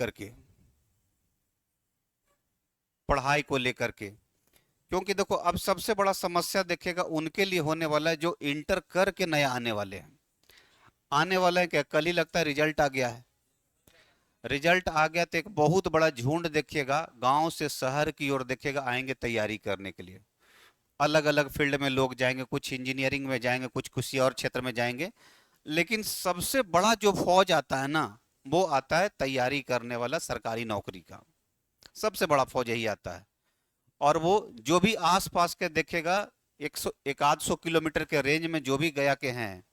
लेकर के, पढ़ाई को लेकर के। क्योंकि देखो अब सबसे बड़ा समस्या देखिएगा उनके लिए होने वाला है जो इंटर करके नया आने वाले हैं। आने वाला है क्या, कल ही लगता है रिजल्ट आ गया है। रिजल्ट आ गया तो एक बहुत बड़ा झुंड देखिएगा गांव से शहर की ओर देखिएगा आएंगे तैयारी करने के लिए। अलग अलग फील्ड में लोग जाएंगे, कुछ इंजीनियरिंग में जाएंगे, कुछ किसी और क्षेत्र में जाएंगे। लेकिन सबसे बड़ा जो फौज आता है ना, वो आता है तैयारी करने वाला सरकारी नौकरी का। सबसे बड़ा फौज यही आता है। और वो जो भी आसपास के देखेगा 100 एक आध 100 किलोमीटर के रेंज में जो भी गया के हैं,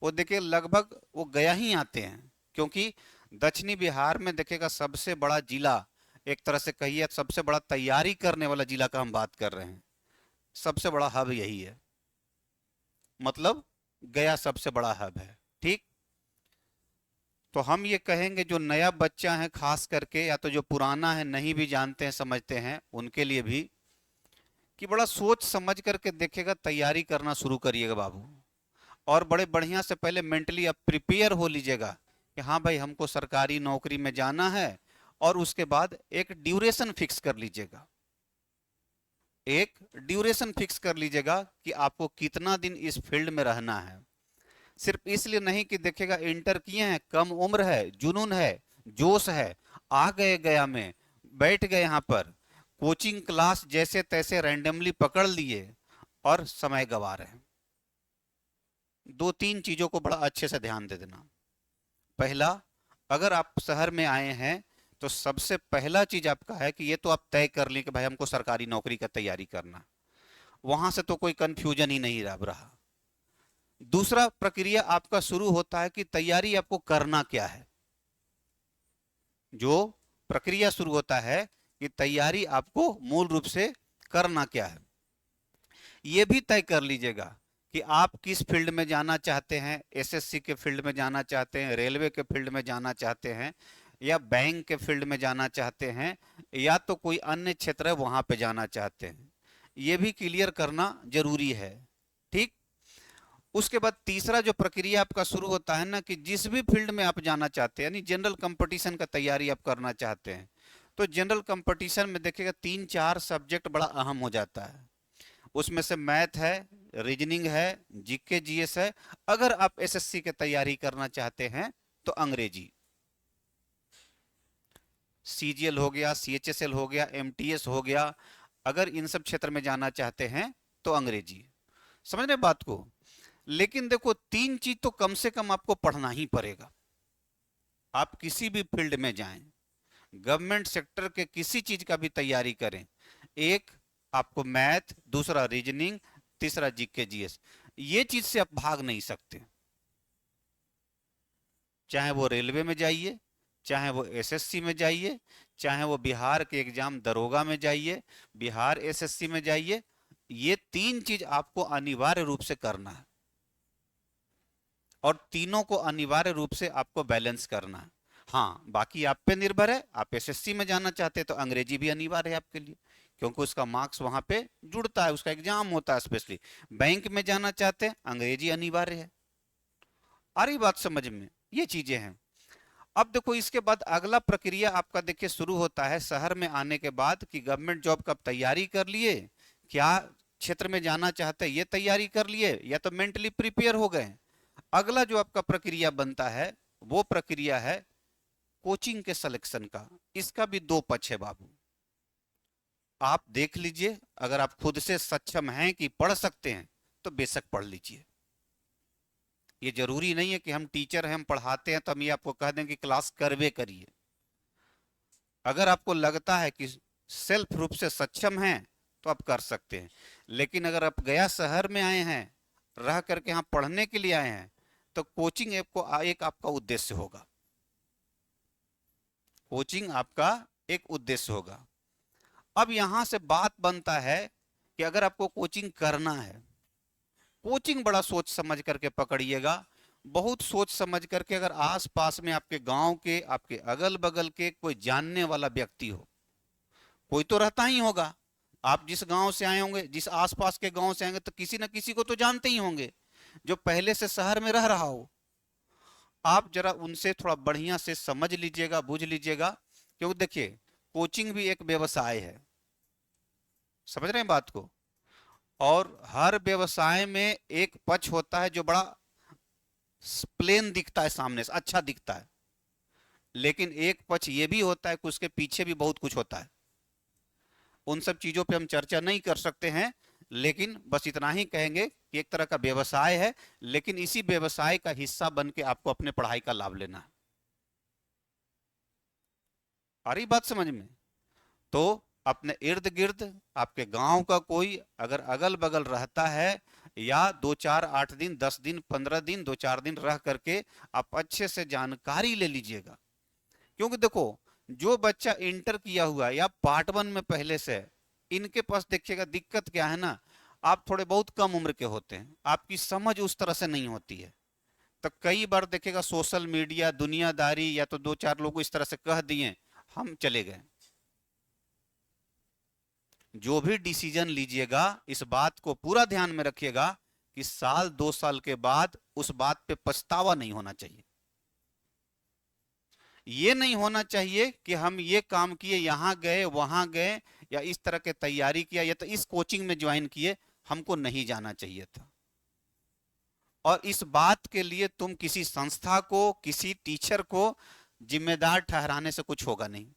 वो देखिए लगभग वो गया ही आते हैं। क्योंकि दक्षिणी बिहार में देखेगा सबसे बड़ा जिला, एक तरह से कहिए सबसे बड़ा तैयारी करने वाला जिला का हम बात कर रहे हैं। सबसे बड़ा हब यही है, मतलब गया सबसे बड़ा हब है। ठीक, तो हम ये कहेंगे जो नया बच्चा है खास करके, या तो जो पुराना है नहीं भी जानते हैं समझते हैं, उनके लिए भी कि बड़ा सोच समझ करके देखेगा, तैयारी करना शुरू करिएगा बाबू। और बड़े बढ़िया से पहले मेंटली आप प्रिपेयर हो लीजिएगा कि हाँ भाई हमको सरकारी नौकरी में जाना है। और उसके बाद एक ड्यूरेशन फिक्स कर लीजिएगा, एक ड्यूरेशन फिक्स कर लीजिएगा कि आपको कितना दिन इस फील्ड में रहना है। सिर्फ इसलिए नहीं कि देखेगा इंटर किए हैं, कम उम्र है, जुनून है, जोश है, आ गए गया में, बैठ गए यहाँ पर, कोचिंग क्लास जैसे तैसे रैंडमली पकड़ लिए और समय गवा रहे हैं। दो तीन चीजों को बड़ा अच्छे से ध्यान दे देना। पहला, अगर आप शहर में आए हैं तो सबसे पहला चीज आपका है कि ये तो आप तय कर लें कि भाई हमको सरकारी नौकरी का तैयारी करना। वहां से तो कोई कंफ्यूजन ही नहीं रहा। दूसरा प्रक्रिया आपका शुरू होता है कि तैयारी आपको करना क्या है। जो प्रक्रिया शुरू होता है कि तैयारी आपको मूल रूप से करना क्या है, यह भी तय कर लीजिएगा कि आप किस फील्ड में जाना चाहते हैं। एसएससी के फील्ड में जाना चाहते हैं, रेलवे के फील्ड में जाना चाहते हैं, या बैंक के फील्ड में जाना चाहते हैं, या तो कोई अन्य क्षेत्र है वहां पे जाना चाहते हैं। यह भी क्लियर करना जरूरी है। ठीक, उसके बाद तीसरा जो प्रक्रिया आपका शुरू होता है ना, कि जिस भी फील्ड में आप जाना चाहते हैं, यानी जनरल कंपटीशन का तैयारी आप करना चाहते हैं, तो जनरल कंपटीशन में देखिएगा 3-4 सब्जेक्ट बड़ा अहम हो जाता है। उसमें से मैथ है, रीजनिंग है, जीके जीएस है। अगर आप एसएससी की तैयारी करना चाहते हैं तो अंग्रेजी, सीजीएल हो गया, सीएचएसएल हो गया, एमटीएस हो गया, अगर इन सब क्षेत्र में जाना चाहते हैं तो अंग्रेजी। समझ रहे बात को। लेकिन देखो तीन चीज तो कम से कम आपको पढ़ना ही पड़ेगा। आप किसी भी फील्ड में जाएं, गवर्नमेंट सेक्टर के किसी चीज का भी तैयारी करें, एक आपको मैथ, दूसरा रीजनिंग, तीसरा जीके जीएस, ये चीज से आप भाग नहीं सकते। चाहे वो रेलवे में जाइए, चाहे वो एसएससी में जाइए, चाहे वो बिहार के एग्जाम दरोगा में जाइए, बिहार एसएससी में जाइए, ये तीन चीज आपको अनिवार्य रूप से करना है। और तीनों को अनिवार्य रूप से आपको बैलेंस करना है। हाँ, बाकी आप पे निर्भर है। आप एसएससी में जाना चाहते हैं तो अंग्रेजी भी अनिवार्य है आपके लिए, क्योंकि उसका मार्क्स वहां पे जुड़ता है, उसका एग्जाम होता है स्पेशली। बैंक में जाना चाहते हैं, अंग्रेजी अनिवार्य है। आ रही बात समझ में, ये चीजें हैं। अब देखो इसके बाद अगला प्रक्रिया आपका देखिए शुरू होता है शहर में आने के बाद, कि गवर्नमेंट जॉब का तैयारी कर लिए, क्या क्षेत्र में जाना चाहते हैं ये तैयारी कर लिए, या तो मेंटली प्रिपेयर हो गए। अगला जो आपका प्रक्रिया बनता है वो प्रक्रिया है कोचिंग के सिलेक्शन का। इसका भी दो पक्ष है बाबू। आप देख लीजिए, अगर आप खुद से सक्षम हैं कि पढ़ सकते हैं तो बेशक पढ़ लीजिए। ये जरूरी नहीं है कि हम टीचर हैं, हम पढ़ाते हैं तो हम ये आपको कह दें कि क्लास करवे करिए। अगर आपको लगता है कि सेल्फ रूप से सक्षम हैं तो आप कर सकते हैं। लेकिन अगर आप गया शहर में आए हैं, रह करके यहाँ पढ़ने के लिए आए हैं, तो कोचिंग एक आपका उद्देश्य होगा। कोचिंग आपका एक उद्देश्य होगा। अब यहां से बात बनता है कि अगर आपको कोचिंग करना है, कोचिंग बड़ा सोच समझ करके पकड़िएगा। बहुत सोच समझ करके, अगर आस पास में आपके गांव के, आपके अगल बगल के कोई जानने वाला व्यक्ति हो, कोई तो रहता ही होगा। आप जिस गांव से आए होंगे, जिस आसपास के गांव से आएंगे, तो किसी न किसी को तो जानते ही होंगे जो पहले से शहर में रह रहा हो। आप जरा उनसे थोड़ा बढ़िया से समझ लीजिएगा, बुझ लीजिएगा क्योंकि देखिए कोचिंग भी एक व्यवसाय है, समझ रहे हैं बात को। और हर व्यवसाय में एक पक्ष होता है जो बड़ा प्लेन दिखता है, सामने से अच्छा दिखता है, लेकिन एक पक्ष ये भी होता है कि उसके पीछे भी बहुत कुछ होता है। उन सब चीजों पे हम चर्चा नहीं कर सकते हैं, लेकिन बस इतना ही कहेंगे कि एक तरह का व्यवसाय है, लेकिन इसी व्यवसाय का हिस्सा बन के आपको अपने पढ़ाई का लाभ लेना है। आ रही बात समझ में? तो अपने इर्द गिर्द आपके गांव का कोई अगर अगल बगल रहता है, या 2 4 8 दिन 10 दिन 15 दिन 2 4 दिन रह करके आप अच्छे से जानकारी ले लीजिएगा। क्योंकि देखो जो बच्चा इंटर किया हुआ है या पार्ट वन में पहले से है, इनके पास देखिएगा दिक्कत क्या है ना, आप थोड़े बहुत कम उम्र के होते हैं, आपकी समझ उस तरह से नहीं होती है। तो कई बार देखिएगा सोशल मीडिया दुनियादारी या तो 2 4 लोग इस तरह से कह दिए, हम चले गए। जो भी डिसीजन लीजिएगा इस बात को पूरा ध्यान में रखिएगा कि साल 2 साल के बाद उस बात पे पछतावा नहीं होना चाहिए। ये नहीं होना चाहिए कि हम ये काम किए, यहां गए वहां गए, या इस तरह के तैयारी किया, या तो इस कोचिंग में ज्वाइन किए, हमको नहीं जाना चाहिए था। और इस बात के लिए तुम किसी संस्था को किसी टीचर को जिम्मेदार ठहराने से कुछ होगा नहीं।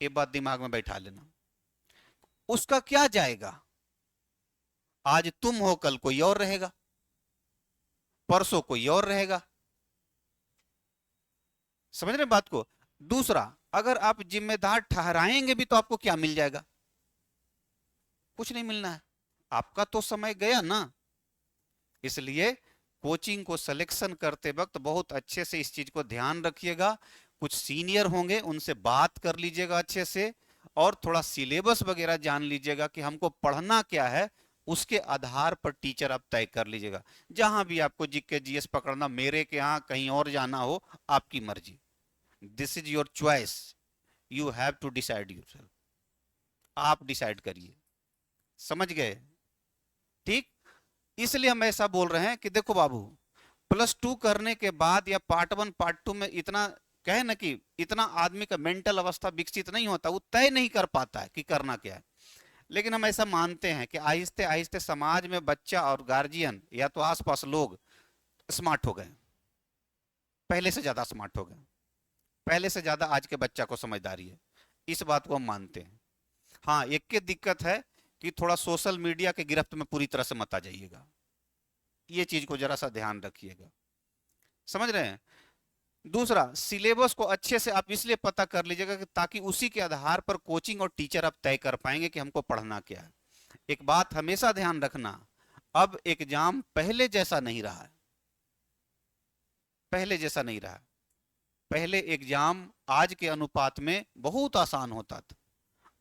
ये बात दिमाग में बैठा लेना। उसका क्या जाएगा, आज तुम हो कल कोई और रहेगा, परसों कोई और रहेगा। समझ रहे बात को? दूसरा, अगर आप जिम्मेदार ठहराएंगे भी तो आपको क्या मिल जाएगा? कुछ नहीं मिलना है, आपका तो समय गया ना। इसलिए कोचिंग को सिलेक्शन करते वक्त बहुत अच्छे से इस चीज को ध्यान रखिएगा। कुछ सीनियर होंगे उनसे बात कर लीजिएगा अच्छे से, और थोड़ा सिलेबस वगैरह जान लीजिएगा कि हमको पढ़ना क्या है, उसके आधार पर टीचर आप तय कर लीजिएगा। जहां भी आपको जीके जीएस पकड़ना, मेरे के यहाँ कहीं और जाना हो, आपकी मर्जी। This is your choice, you have to decide yourself. आप डिसाइड करिए। समझ गए? ठीक। इसलिए हम ऐसा बोल रहे हैं कि देखो बाबू, +2 करने के बाद या पार्ट वन पार्ट टू में इतना कहे ना कि इतना आदमी का मेंटल अवस्था विकसित नहीं होता, वो तय नहीं कर पाता है कि करना क्या है। लेकिन हम ऐसा मानते हैं कि आहिस्ते आहिस्ते समाज में बच्चा और गार्जियन या तो आसपास लोग स्मार्ट हो गए, पहले से ज्यादा स्मार्ट हो गए, पहले से ज्यादा आज के बच्चा को समझदारी है। इस बात को हम मानते हैं। हाँ, एक के दिक्कत है कि थोड़ा सोशल मीडिया के गिरफ्त में पूरी तरह से मत आ जाइएगा। ये चीज को जरा सा ध्यान रखिएगा। समझ रहे हैं? दूसरा, सिलेबस को अच्छे से आप इसलिए पता कर लीजिएगा कि ताकि उसी के आधार पर कोचिंग और टीचर आप तय कर पाएंगे कि हमको पढ़ना क्या है। एक बात हमेशा ध्यान रखना, अब एग्जाम पहले जैसा नहीं रहा है। पहले जैसा नहीं रहा। पहले एग्जाम आज के अनुपात में बहुत आसान होता था।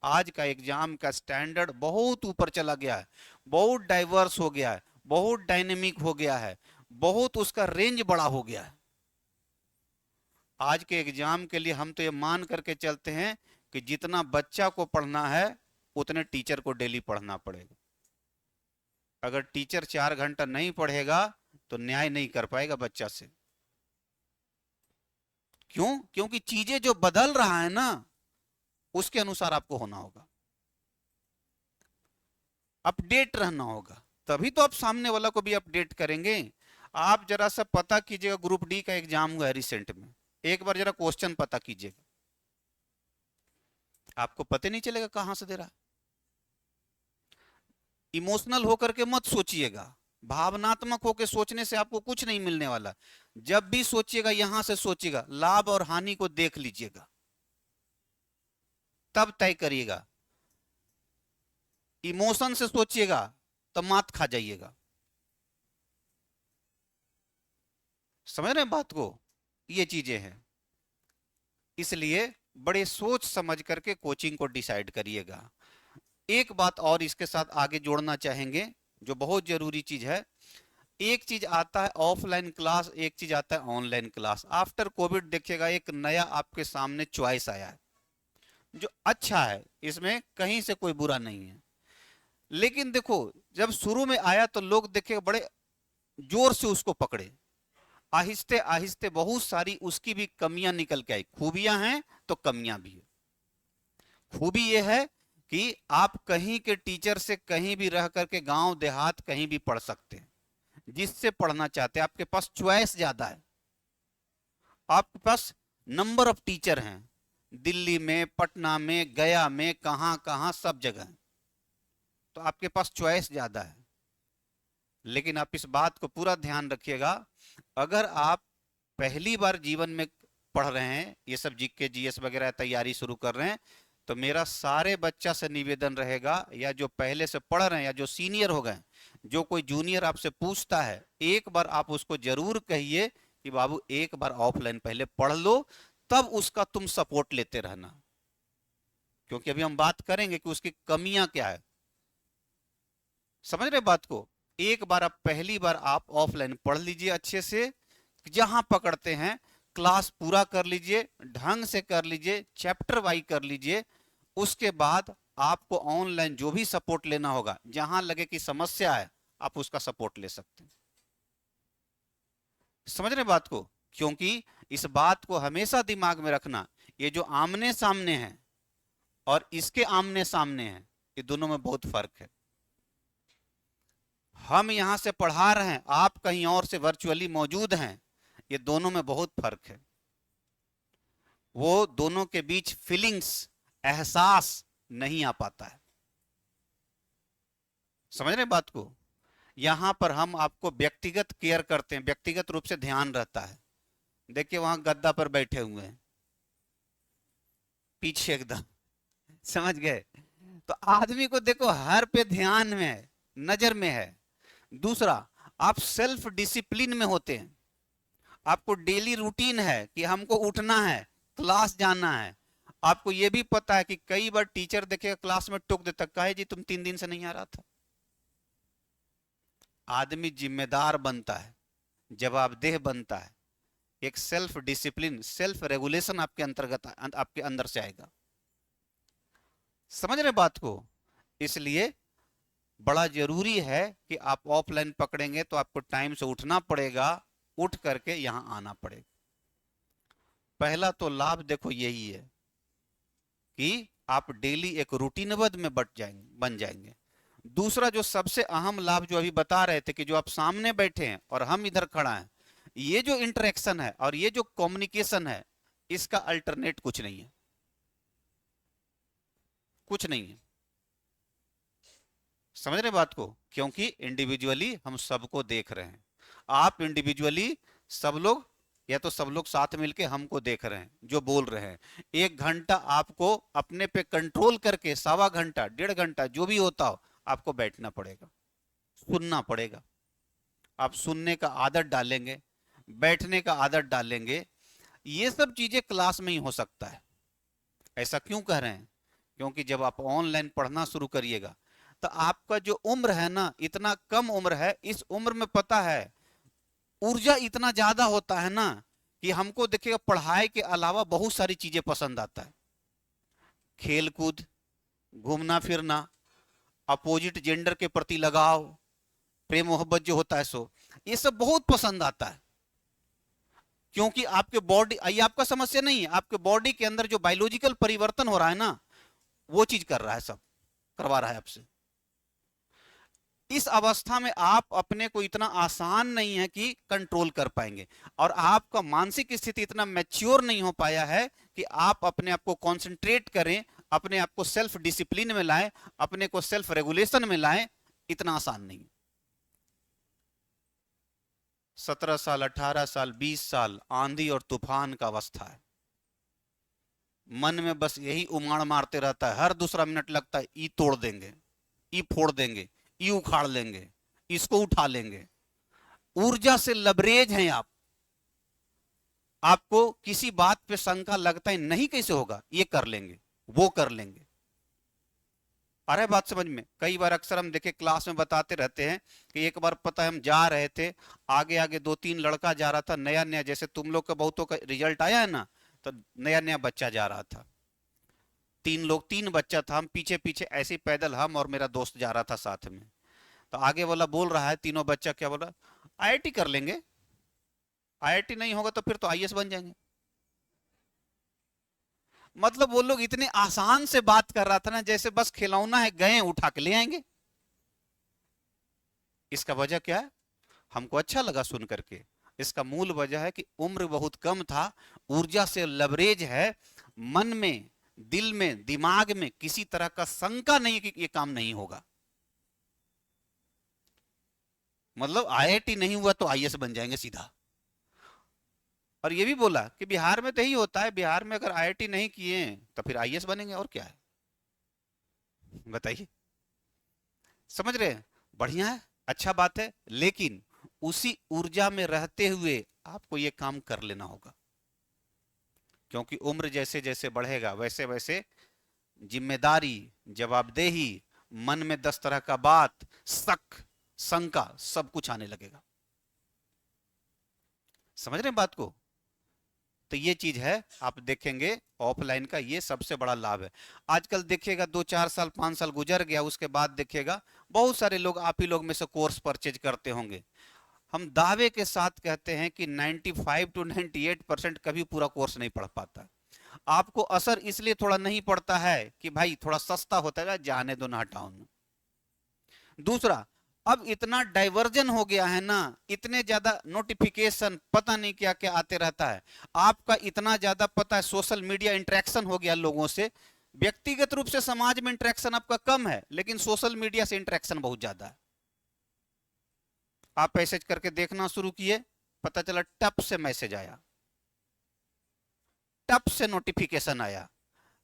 आज का एग्जाम का स्टैंडर्ड बहुत ऊपर चला गया है, बहुत डाइवर्स हो गया है, बहुत डायनेमिक हो गया है, बहुत उसका रेंज बड़ा हो गया है। आज के एग्जाम के लिए हम तो ये मान करके चलते हैं कि जितना बच्चा को पढ़ना है उतने टीचर को डेली पढ़ना पड़ेगा। अगर टीचर 4 घंटा नहीं पढ़ेगा तो न्याय नहीं कर पाएगा बच्चा से। क्यों? क्योंकि चीजें जो बदल रहा है ना, उसके अनुसार आपको होना होगा, अपडेट रहना होगा, तभी तो आप सामने वाला को भी अपडेट करेंगे। आप जरा सा पता कीजिएगा, ग्रुप डी का एग्जाम हुआ है रिसेंट में, एक बार जरा क्वेश्चन पता कीजिएगा, आपको पता नहीं चलेगा कहां से दे रहा है। इमोशनल होकर के मत सोचिएगा, भावनात्मक होकर सोचने से आपको कुछ नहीं मिलने वाला। जब भी सोचिएगा यहां से सोचिएगा, लाभ और हानि को देख लीजिएगा, तब तय करिएगा। इमोशन से सोचिएगा तो मात खा जाइएगा। समझ रहे हैं बात को? ये चीजें हैं। इसलिए बड़े सोच समझ करके कोचिंग को डिसाइड करिएगा। एक बात और इसके साथ आगे जोड़ना चाहेंगे जो बहुत जरूरी चीज है। एक चीज आता है ऑफलाइन क्लास, एक चीज आता है ऑनलाइन क्लास। आफ्टर कोविड देखिएगा एक नया आपके सामने चॉइस आया है जो अच्छा है, इसमें कहीं से कोई बुरा नहीं है। लेकिन देखो, जब शुरू में आया तो लोग देखे बड़े जोर से उसको पकड़े, आहिस्ते आहिस्ते बहुत सारी उसकी भी कमियां निकल के आई। खूबियां हैं तो कमियां भी है। खूबी यह है कि आप कहीं के टीचर से कहीं भी रह करके गांव देहात कहीं भी पढ़ सकते हैं, जिससे पढ़ना चाहते हैं। आपके पास चॉइस ज्यादा है, आपके पास नंबर ऑफ टीचर हैं, दिल्ली में, पटना में, गया में, कहां कहां सब जगह है। तो आपके पास चॉइस ज्यादा है। लेकिन आप इस बात को पूरा ध्यान रखिएगा, अगर आप पहली बार जीवन में पढ़ रहे हैं, ये सब जीके जीएस वगैरह तैयारी शुरू कर रहे हैं, तो मेरा सारे बच्चा से निवेदन रहेगा, या जो पहले से पढ़ रहे हैं या जो सीनियर हो गए, जो कोई जूनियर आपसे पूछता है, एक बार आप उसको जरूर कहिए कि बाबू एक बार ऑफलाइन पहले पढ़ लो, तब उसका तुम सपोर्ट लेते रहना। क्योंकि अभी हम बात करेंगे कि उसकी कमियां क्या है। समझ रहे बात को? एक बार आप पहली बार आप ऑफलाइन पढ़ लीजिए अच्छे से, जहां पकड़ते हैं क्लास पूरा कर लीजिए, ढंग से कर लीजिए, चैप्टर वाइज कर लीजिए। उसके बाद आपको ऑनलाइन जो भी सपोर्ट लेना होगा, जहां लगे कि समस्या है, आप उसका सपोर्ट ले सकते हैं। समझ रहे बात को? क्योंकि इस बात को हमेशा दिमाग में रखना, ये जो आमने सामने है और इसके आमने सामने है, ये दोनों में बहुत फर्क है। हम यहां से पढ़ा रहे हैं, आप कहीं और से वर्चुअली मौजूद हैं, ये दोनों में बहुत फर्क है। वो दोनों के बीच फीलिंग्स, एहसास नहीं आ पाता है। समझ रहे बात को? यहां पर हम आपको व्यक्तिगत केयर करते हैं, व्यक्तिगत रूप से ध्यान रहता है। देखिए वहां गद्दा पर बैठे हुए हैं, पीछे एकदम, समझ गए? तो आदमी को देखो हर पे ध्यान में है, नजर में है। दूसरा, आप सेल्फ डिसिप्लिन में होते हैं, आपको डेली रूटीन है कि हमको उठना है, क्लास जाना है। आपको यह भी पता है कि कई बार टीचर देखेगा क्लास में टोक देता, काहे जी तुम 3 दिन से नहीं आ रहा था। आदमी जिम्मेदार बनता है, जवाबदेह बनता है, एक सेल्फ डिसिप्लिन, सेल्फ रेगुलेशन आपके अंतर्गत, आपके अंदर से आएगा। समझ रहे बात को? इसलिए बड़ा जरूरी है कि आप ऑफलाइन पकड़ेंगे तो आपको टाइम से उठना पड़ेगा, उठ करके यहां आना पड़ेगा। पहला तो लाभ देखो यही है कि आप डेली एक रूटीनबद्ध में बन जाएंगे। दूसरा जो सबसे अहम लाभ जो अभी बता रहे थे कि जो आप सामने बैठे हैं और हम इधर खड़ा हैं, ये जो इंटरेक्शन है और ये जो कम्युनिकेशन है, इसका अल्टरनेट कुछ नहीं है, कुछ नहीं है। समझ रहे बात को? क्योंकि इंडिविजुअली हम सबको देख रहे हैं, आप इंडिविजुअली, सब लोग, या तो सब लोग साथ मिलके हमको देख रहे हैं जो बोल रहे हैं। 1 घंटा आपको अपने पे कंट्रोल करके, 1.25 घंटा, 1.5 घंटा, जो भी होता हो, आपको बैठना पड़ेगा, सुनना पड़ेगा। आप सुनने का आदत डालेंगे, बैठने का आदत डालेंगे, ये सब चीजें क्लास में ही हो सकता है। ऐसा क्यों कह रहे हैं? क्योंकि जब आप ऑनलाइन पढ़ना शुरू करिएगा, तो आपका जो उम्र है ना, इतना कम उम्र है, इस उम्र में पता है ऊर्जा इतना ज्यादा होता है ना, कि हमको देखिएगा पढ़ाई के अलावा बहुत सारी चीजें पसंद आता है। खेल कूद, घूमना फिरना, अपोजिट जेंडर के प्रति लगाव, प्रेम मोहब्बत जो होता है, सो ये सब बहुत पसंद आता है। क्योंकि आपके बॉडी, ये आपका समस्या नहीं है, आपके बॉडी के अंदर जो बायोलॉजिकल परिवर्तन हो रहा है ना, वो चीज कर रहा है, सब करवा रहा है आपसे। इस अवस्था में आप अपने को इतना आसान नहीं है कि कंट्रोल कर पाएंगे, और आपका मानसिक स्थिति इतना मैच्योर नहीं हो पाया है कि आप अपने आप को कंसंट्रेट करें, अपने आप को सेल्फ डिसिप्लिन में लाएं, अपने को सेल्फ रेगुलेशन में लाएं। इतना आसान नहीं। 17 साल, 18 साल, 20 साल आंधी और तूफान का अवस्था है। मन में बस यही उमाड़ मारते रहता है, हर दूसरा मिनट लगता है ई तोड़ देंगे, ई फोड़ देंगे, ई उखाड़ लेंगे, इसको उठा लेंगे। ऊर्जा से लबरेज हैं आप, आपको किसी बात पे शंका लगता है नहीं कैसे होगा, ये कर लेंगे, वो कर लेंगे। अरे बात समझ में? कई बार अक्सर हम देखे क्लास में बताते रहते हैं कि एक बार पता है हम जा रहे थे, आगे आगे 2-3 लड़का जा रहा था, नया नया, जैसे तुम लोग का बहुतों का रिजल्ट आया है ना, तो नया नया बच्चा जा रहा था, 3 लोग, 3 बच्चा था, हम पीछे पीछे ऐसे ही पैदल, हम और मेरा दोस्त जा रहा था साथ में। तो आगे वाला बोल रहा है, तीनों बच्चा क्या बोल रहा, आईआईटी कर लेंगे। आईआईटी नहीं होगा तो फिर तो आईएएस बन जाएंगे। मतलब वो लोग इतने आसान से बात कर रहा था ना, जैसे बस खिलौना है, गए उठा के ले आएंगे। इसका वजह क्या है? हमको अच्छा लगा सुन करके। इसका मूल वजह है कि उम्र बहुत कम था, ऊर्जा से लवरेज है, मन में, दिल में, दिमाग में किसी तरह का शंका नहीं कि ये काम नहीं होगा। मतलब आईआईटी नहीं हुआ तो आईएएस बन जाएंगे सीधा। और ये भी बोला कि बिहार में तो यही होता है, बिहार में अगर आईआईटी नहीं किए तो फिर आईएएस बनेंगे, और क्या है बताइए। समझ रहे हैं? बढ़िया है, अच्छा बात है, लेकिन उसी ऊर्जा में रहते हुए आपको ये काम कर लेना होगा। क्योंकि उम्र जैसे जैसे बढ़ेगा वैसे वैसे जिम्मेदारी, जवाबदेही, मन में 10 तरह का बात, शक, शंका, सब कुछ आने लगेगा। समझ रहे हैं बात को? तो ये चीज है, आप देखेंगे ऑफलाइन का ये सबसे बड़ा लाभ है। आजकल देखिएगा 2-4 साल 5 साल गुजर गया, उसके बाद देखिएगा बहुत सारे लोग, आप ही लोग में से कोर्स परचेज करते होंगे। हम दावे के साथ कहते हैं कि 95 to 98% कभी पूरा कोर्स नहीं पढ़ पाता। आपको असर इसलिए थोड़ा नहीं पड़ता है कि भाई थोड़ा सस्ता होता है, जाने दो ना, हटाओ ना। दूसरा, अब इतना डाइवर्जन हो गया है ना, इतने ज्यादा नोटिफिकेशन, पता नहीं क्या क्या आते रहता है। आपका इतना ज्यादा पता है, सोशल मीडिया इंटरेक्शन हो गया लोगों से। व्यक्तिगत रूप से समाज में इंटरेक्शन आपका कम है, लेकिन सोशल मीडिया से इंटरेक्शन बहुत ज्यादा है। आप मैसेज करके देखना शुरू किए, पता चला टप से मैसेज आया, टप से नोटिफिकेशन आया।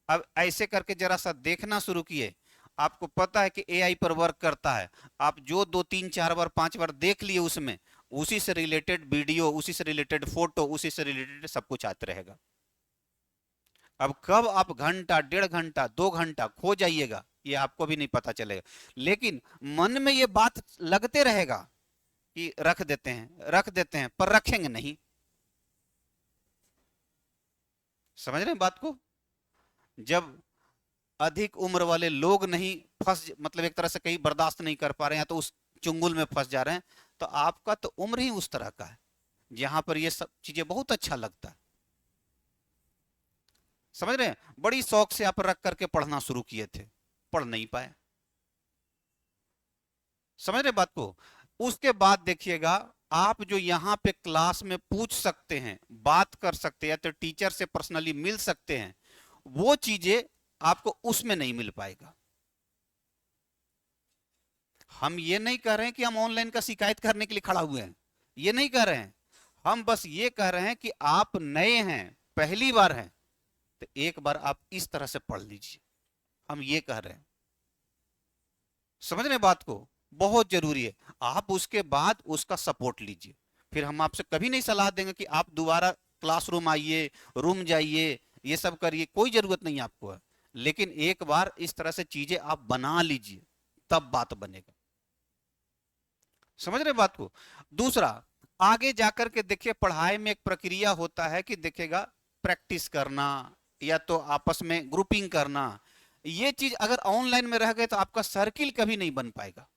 अब ऐसे करके जरा सा देखना शुरू किए, आपको पता है कि एआई पर वर्क करता है। आप जो 2-3-4 बार 5 बार देख लिए, उसमें उसी से रिलेटेड वीडियो, उसी से रिलेटेड फोटो, उसी से रिलेटेड सब कुछ आते रहेगा। अब कब आप घंटा, 1.5 घंटा, 2 घंटा खो जाइएगा, ये आपको भी नहीं पता चलेगा। लेकिन मन में ये बात लगते रहेगा कि रख देते हैं, रख देते हैं, पर रखेंगे नहीं। समझ रहे हैं बात को? जब अधिक उम्र वाले लोग नहीं फंस, मतलब एक तरह से कहीं बर्दाश्त नहीं कर पा रहे हैं, तो उस चुंगल में फंस जा रहे हैं, तो आपका तो उम्र ही उस तरह का है जहां पर ये सब चीजें बहुत अच्छा लगता है। समझ रहे हैं? बड़ी शौक से आप रख करके पढ़ना शुरू किए थे, पढ़ नहीं पाए। समझ रहे बात को? उसके बाद देखिएगा, आप जो यहाँ पे क्लास में पूछ सकते हैं, बात कर सकते हैं, तो टीचर से पर्सनली मिल सकते हैं, वो चीजें आपको उसमें नहीं मिल पाएगा। हम ये नहीं कह रहे हैं कि हम ऑनलाइन का शिकायत करने के लिए खड़ा हुए हैं, ये नहीं कह रहे हैं। हम बस ये कह रहे हैं कि आप नए हैं, पहली बार हैं, तो एक बार आप इस तरह से पढ़ लीजिए, हम ये कह रहे हैं। समझ रहे बात को? बहुत जरूरी है। आप उसके बाद उसका सपोर्ट लीजिए। फिर हम आपसे कभी नहीं सलाह देंगे कि आप दोबारा क्लासरूम आइए, रूम जाइए, ये सब करिए, कोई जरूरत नहीं आपको है। लेकिन एक बार इस तरह से चीजें आप बना लीजिए, तब बात बनेगा। समझ रहे बात को? दूसरा, आगे जाकर के देखिए, पढ़ाई में एक प्रक्रिया होता है कि देखिएगा, प्रैक्टिस करना या तो आपस में ग्रुपिंग करना। ये चीज अगर ऑनलाइन में रह गए तो आपका सर्किल कभी नहीं बन पाएगा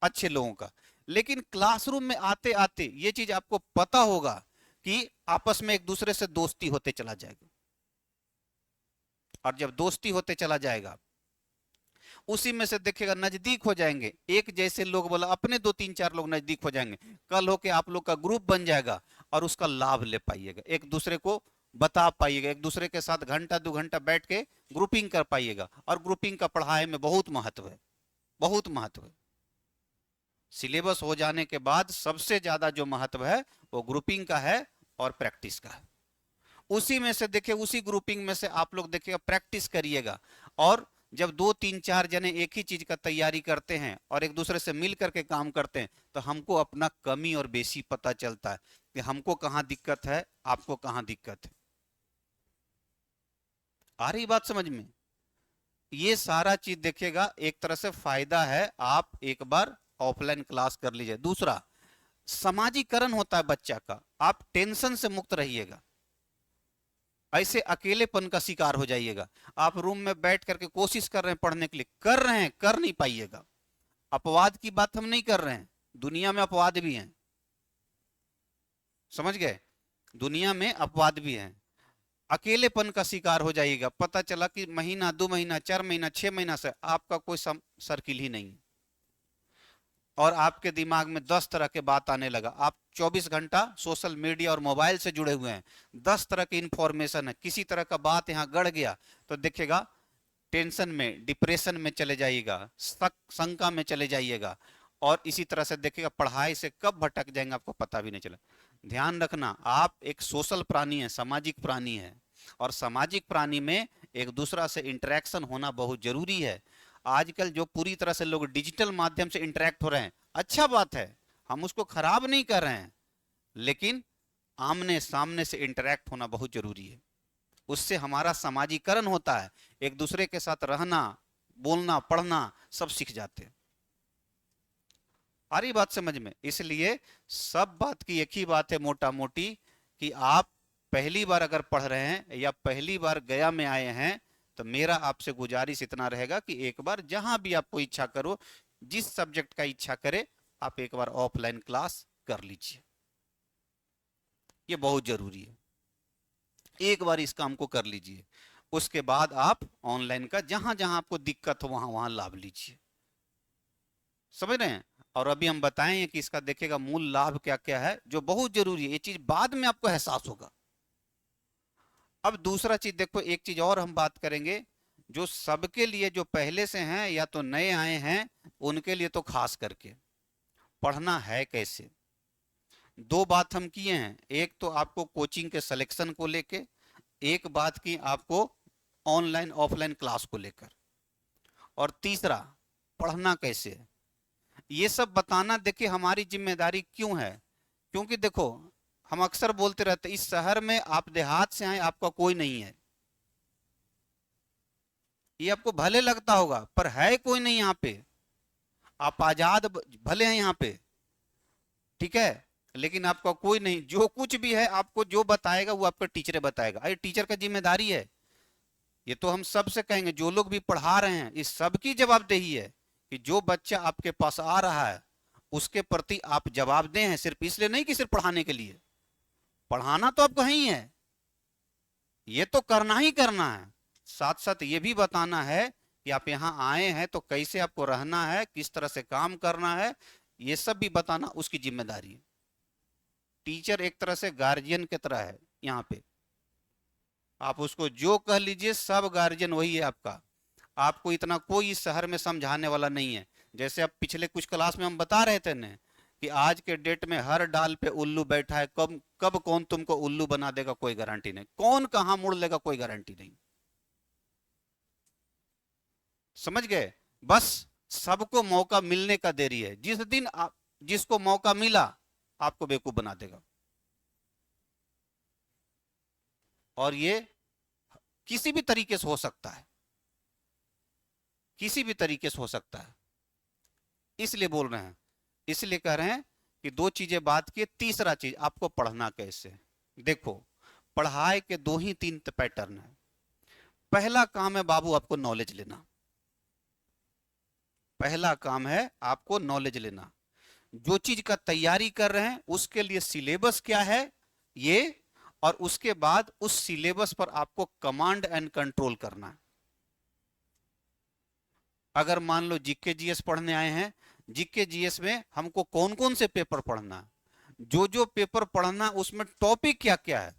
अच्छे लोगों का। लेकिन क्लासरूम में आते आते ये चीज आपको पता होगा कि आपस में एक दूसरे से दोस्ती होते चला जाएगा। और जब दोस्ती होते चला जाएगा, उसी में से देखिएगा नजदीक हो जाएंगे, एक जैसे लोग, बोला अपने 2-3-4 लोग नजदीक हो जाएंगे, कल होके आप लोग का ग्रुप बन जाएगा, और उसका लाभ ले पाइएगा, एक दूसरे को बता पाइएगा, एक दूसरे के साथ घंटा 2 घंटा बैठ के ग्रुपिंग कर पाइएगा। और ग्रुपिंग का पढ़ाई में बहुत महत्व है, बहुत महत्व है। सिलेबस हो जाने के बाद सबसे ज्यादा जो महत्व है वो ग्रुपिंग का है और प्रैक्टिस का है। उसी में से देखिए, उसी ग्रुपिंग में से आप लोग देखिएगा, प्रैक्टिस करिएगा। और जब 2-3-4 जने एक ही चीज का तैयारी करते हैं और एक दूसरे से मिल करके काम करते हैं, तो हमको अपना कमी और बेसी पता चलता है कि हमको कहाँ दिक्कत है, आपको कहाँ दिक्कत है। आ रही बात समझ में? ये सारा चीज देखिएगा, एक तरह से फायदा है, आप एक बार ऑफलाइन क्लास कर लीजिए। दूसरा, समाजीकरण होता है बच्चा का, आप टेंशन से मुक्त रहिएगा। ऐसे अकेलेपन का शिकार हो जाइएगा। आप रूम में बैठ करके कोशिश कर रहे हैं पढ़ने के लिए, कर रहे हैं, कर नहीं पाइएगा। अपवाद की बात हम नहीं कर रहे हैं, दुनिया में अपवाद भी हैं। समझ गए? दुनिया में अपवाद भी हैं। अकेलेपन का शिकार हो जाइएगा, पता चला कि महीना 2 महीना 4 महीना 6 महीना से आपका कोई सर्किल ही नहीं, और आपके दिमाग में 10 तरह के बात आने लगा। आप 24 घंटा सोशल मीडिया और मोबाइल से जुड़े हुए हैं, 10 तरह की इंफॉर्मेशन है, किसी तरह का बात यहाँ गड़ गया तो देखिएगा टेंशन में, डिप्रेशन में चले जाइएगा, शंका में चले जाइएगा, और इसी तरह से देखिएगा पढ़ाई से कब भटक जाएंगे आपको पता भी नहीं चला। ध्यान रखना, आप एक सोशल प्राणी है, सामाजिक प्राणी है, और सामाजिक प्राणी में एक दूसरा से इंटरेक्शन होना बहुत जरूरी है। आजकल जो पूरी तरह से लोग डिजिटल माध्यम से इंटरेक्ट हो रहे हैं, अच्छा बात है, हम उसको खराब नहीं कर रहे हैं, लेकिन आमने सामने से इंटरेक्ट होना बहुत जरूरी है। उससे हमारा समाजीकरण होता है, एक दूसरे के साथ रहना, बोलना, पढ़ना सब सीख जाते हैं। आ रही बात समझ में? इसलिए सब बात की एक ही बात है मोटा मोटी, कि आप पहली बार अगर पढ़ रहे हैं या पहली बार गया में आए हैं, तो मेरा आपसे गुजारिश इतना रहेगा कि एक बार जहां भी आपको इच्छा करो, जिस सब्जेक्ट का इच्छा करे, आप एक बार ऑफलाइन क्लास कर लीजिए। ये बहुत जरूरी है, एक बार इस काम को कर लीजिए, उसके बाद आप ऑनलाइन का जहां जहां आपको दिक्कत हो वहां वहां लाभ लीजिए। समझ रहे हैं? और अभी हम बताएं कि इसका देखिएगा मूल लाभ क्या क्या है, जो बहुत जरूरी है, ये चीज बाद में आपको एहसास होगा। अब दूसरा चीज देखो, एक चीज और हम बात करेंगे, जो सबके लिए, जो पहले से हैं या तो नए आए हैं, उनके लिए तो खास करके पढ़ना है कैसे। दो बात हम किए हैं, एक तो आपको कोचिंग के सिलेक्शन को लेके, एक बात की आपको ऑनलाइन ऑफलाइन क्लास को लेकर, और तीसरा पढ़ना कैसे है। ये सब बताना देखिए हमारी जिम्मेदारी क्यों है, क्योंकि देखो हम अक्सर बोलते रहते, इस शहर में आप देहात से आए, आपका कोई नहीं है, ये आपको भले लगता होगा, पर है कोई नहीं यहाँ पे। आप आजाद भले हैं यहाँ पे, ठीक है, लेकिन आपका कोई नहीं। जो कुछ भी है आपको जो बताएगा वो आपका टीचर बताएगा, अरे टीचर का जिम्मेदारी है। ये तो हम सबसे कहेंगे, जो लोग भी पढ़ा रहे हैं, इस सबकी जवाबदेही है कि जो बच्चा आपके पास आ रहा है उसके प्रति आप जवाबदेह हैं। सिर्फ इसलिए नहीं कि सिर्फ पढ़ाने के लिए, पढ़ाना तो आपको ही है, ये तो करना ही करना है, साथ साथ ये भी बताना है कि आप यहाँ आए हैं तो कैसे आपको रहना है, किस तरह से काम करना है, ये सब भी बताना उसकी जिम्मेदारी है। टीचर एक तरह से गार्जियन की तरह है यहाँ पे, आप उसको जो कह लीजिए, सब गार्जियन वही है आपका। आपको इतना कोई इस शहर में समझाने वाला नहीं है। जैसे अब पिछले कुछ क्लास में हम बता रहे थे ना, कि आज के डेट में हर डाल पे उल्लू बैठा है, कब कब कौन तुमको उल्लू बना देगा कोई गारंटी नहीं, कौन कहां मुड़ लेगा कोई गारंटी नहीं। समझ गए? बस सबको मौका मिलने का देरी है, जिस दिन आप, जिसको मौका मिला आपको बेवकूफ बना देगा। और ये किसी भी तरीके से हो सकता है, किसी भी तरीके से हो सकता है, इसलिए बोल रहे हैं, इसलिए कह रहे हैं कि दो चीजें बात की, तीसरा चीज आपको पढ़ना कैसे। देखो पढ़ाई के दो ही तीन पैटर्न है। पहला काम है बाबू आपको नॉलेज लेना, पहला काम है आपको नॉलेज लेना। जो चीज का तैयारी कर रहे हैं उसके लिए सिलेबस क्या है ये, और उसके बाद उस सिलेबस पर आपको कमांड एंड कंट्रोल करना है। अगर मान लो जीके जीएस पढ़ने आए हैं, जीके जीएस में हमको कौन कौन से पेपर पढ़ना है, जो जो पेपर पढ़ना, उसमें टॉपिक क्या क्या है।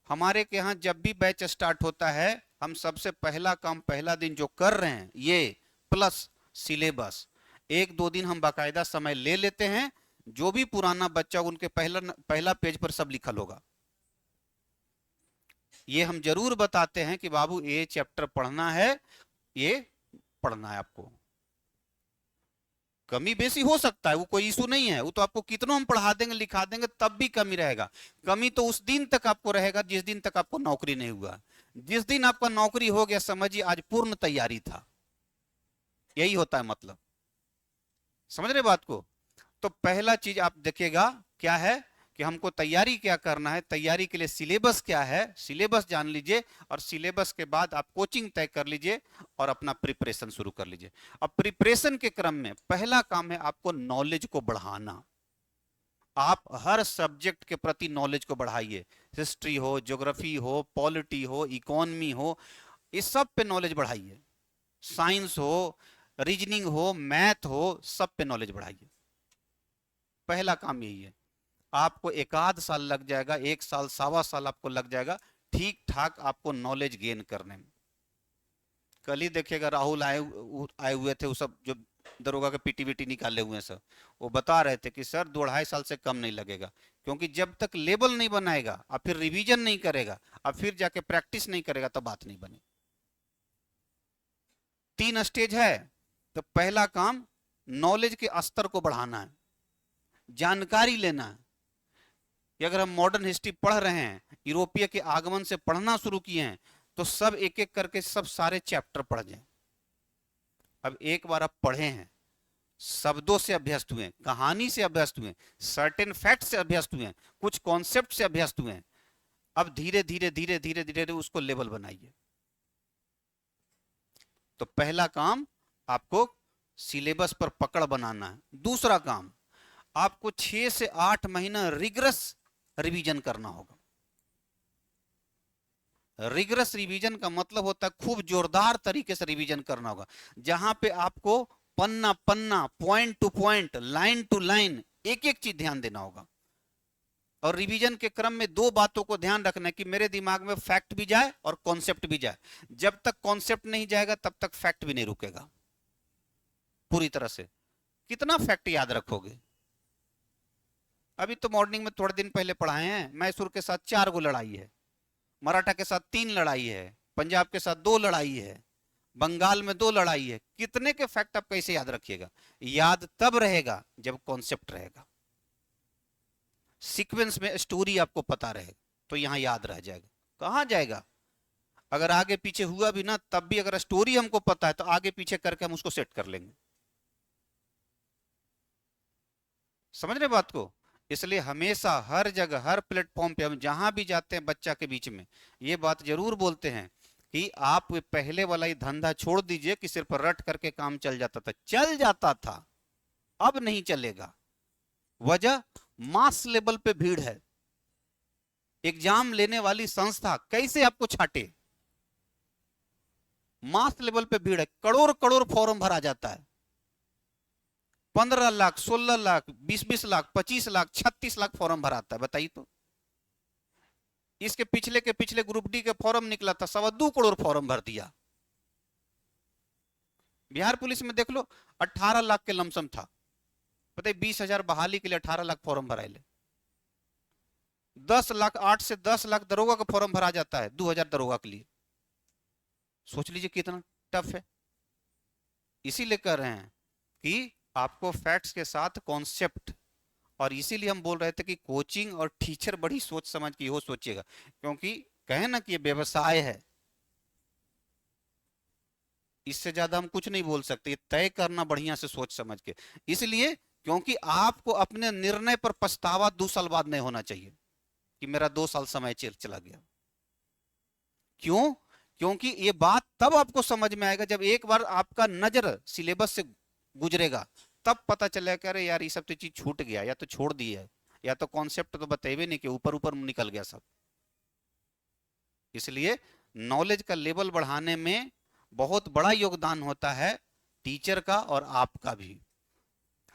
हमारे के यहाँ जब भी बैच स्टार्ट होता है, हम सबसे पहला काम पहला दिन जो कर रहे हैं ये, प्लस सिलेबस, एक दो दिन हम बाकायदा समय ले लेते हैं। जो भी पुराना बच्चा, उनके पहला पहला पेज पर सब लिखल होगा। ये हम जरूर बताते हैं कि बाबू ये चैप्टर पढ़ना है, ये पढ़ना है आपको। कमी बेसी हो सकता है, वो कोई इशू नहीं है, वो तो आपको कितना हम पढ़ा देंगे लिखा देंगे तब भी कमी रहेगा। कमी तो उस दिन तक आपको रहेगा जिस दिन तक आपको नौकरी नहीं हुआ। जिस दिन आपका नौकरी हो गया, समझिए आज पूर्ण तैयारी था, यही होता है मतलब। समझ रहे बात को? तो पहला चीज आप देखिएगा क्या है, कि हमको तैयारी क्या करना है, तैयारी के लिए सिलेबस क्या है, सिलेबस जान लीजिए, और सिलेबस के बाद आप कोचिंग तय कर लीजिए और अपना प्रिपरेशन शुरू कर लीजिए। अब प्रिपरेशन के क्रम में पहला काम है आपको नॉलेज को बढ़ाना। आप हर सब्जेक्ट के प्रति नॉलेज को बढ़ाइए, हिस्ट्री हो, ज्योग्राफी हो, पॉलिटी हो, इकोनॉमी हो, इस सब पे नॉलेज बढ़ाइए, साइंस हो, रीजनिंग हो, मैथ हो, सब पे नॉलेज बढ़ाइए। पहला काम यही है। आपको एक आध साल लग जाएगा, एक साल सवा साल आपको लग जाएगा ठीक ठाक आपको नॉलेज गेन करने में। कल ही देखिएगा राहुल आए हुए थे, वो सब जो दरोगा के पीटी वीटी निकाले हुए हैं सब, वो बता रहे थे कि सर 2-2.5 साल से कम नहीं लगेगा, क्योंकि जब तक लेवल नहीं बनाएगा, अब फिर रिवीजन नहीं करेगा, अब फिर जाके प्रैक्टिस नहीं करेगा, तो बात नहीं बने। 3 स्टेज है। तो पहला काम नॉलेज के स्तर को बढ़ाना है, जानकारी लेना है कि अगर हम मॉडर्न हिस्ट्री पढ़ रहे हैं, यूरोपीय के आगमन से पढ़ना शुरू किए हैं, तो सब एक एक करके सब सारे चैप्टर पढ़ जाए। अब एक बार आप पढ़े हैं, शब्दों से अभ्यस्त हुए, कहानी से अभ्यस्त हुए, सर्टेन फैक्ट से अभ्यस्त हुए, कुछ कॉन्सेप्ट से अभ्यस्त हुए, अब धीरे धीरे धीरे धीरे धीरे उसको लेवल बनाइए। तो पहला काम आपको सिलेबस पर पकड़ बनाना है। दूसरा काम, आपको 6 से 8 महीना रिगरस रिवीजन करना होगा। रिगरस रिवीजन का मतलब होता है खूब जोरदार तरीके से रिवीजन करना होगा, जहां पे आपको पन्ना पन्ना, point to point, line to line, एक एक चीज ध्यान देना होगा। और रिवीजन के क्रम में 2 बातों को ध्यान रखना है कि मेरे दिमाग में फैक्ट भी जाए और कॉन्सेप्ट भी जाए। जब तक कॉन्सेप्ट नहीं जाएगा तब तक फैक्ट भी नहीं रुकेगा पूरी तरह से। कितना फैक्ट याद रखोगे? अभी तो मॉर्निंग में थोड़े दिन पहले पढ़ाए हैं, मैसूर के साथ 4 गो लड़ाई है, मराठा के साथ 3 लड़ाई है, पंजाब के साथ 2 लड़ाई है, बंगाल में 2 लड़ाई है। कितने के फैक्ट आप कैसे याद रखिएगा? याद तब रहेगा जब कॉन्सेप्ट रहेगा, सीक्वेंस में स्टोरी आपको पता रहेगा, तो यहां याद रह जाएगा। कहां जाएगा? अगर आगे पीछे हुआ भी ना, तब भी अगर स्टोरी हमको पता है तो आगे पीछे करके हम उसको सेट कर लेंगे। समझ रहे बात को? इसलिए हमेशा हर जगह हर प्लेटफॉर्म पे हम जहां भी जाते हैं बच्चा के बीच में ये बात जरूर बोलते हैं कि आप पहले वाला ही धंधा छोड़ दीजिए कि सिर्फ रट करके काम चल जाता था। चल जाता था, अब नहीं चलेगा। वजह, मास लेवल पे भीड़ है। एग्जाम लेने वाली संस्था कैसे आपको छाटे? मास लेवल पे भीड़ है, करोड़ करोड़ फॉर्म भरा जाता है। 15 लाख, 16 लाख, 20-20 लाख, 25 लाख, 36 लाख फॉर्म भराता है। बताइए तो। इसके पिछले के पिछले ग्रुप डी के फॉर्म निकला था, 2.25 करोड़ फॉर्म भर दिया। बिहार पुलिस में देख लो, 18 लाख के लमसम था। पता है 20,000 बहाली के लिए 18 लाख फॉर्म भराए ले। 10 लाख, 8 से 10 लाख दरोगा का फॉर्म भरा जाता है 2000 दरोगा के लिए। सोच लीजिए कितना टफ है। इसीलिए कह रहे हैं कि आपको फैक्ट्स के साथ कॉन्सेप्ट, और इसीलिए हम बोल रहे थे कि कोचिंग और टीचर बड़ी सोच समझ के हो सोचिएगा, क्योंकि कहे ना कि ये व्यवसाय है, इससे ज्यादा हम कुछ नहीं बोल सकते। ये तय करना बढ़िया से सोच समझ के, इसलिए क्योंकि आपको अपने निर्णय पर पछतावा 2 साल बाद नहीं होना चाहिए कि मेरा 2 साल समय चला गया। क्यों? क्योंकि ये बात तब आपको समझ में आएगा जब एक बार आपका नजर सिलेबस से गुजरेगा, तब पता चलेगा कि अरे यार ये सब तो चीज छूट गया, या तो छोड़ दिया है, या तो कॉन्सेप्ट तो बताए नहीं कि ऊपर ऊपर निकल गया सब। इसलिए नॉलेज का लेवल बढ़ाने में बहुत बड़ा योगदान होता है टीचर का और आपका भी।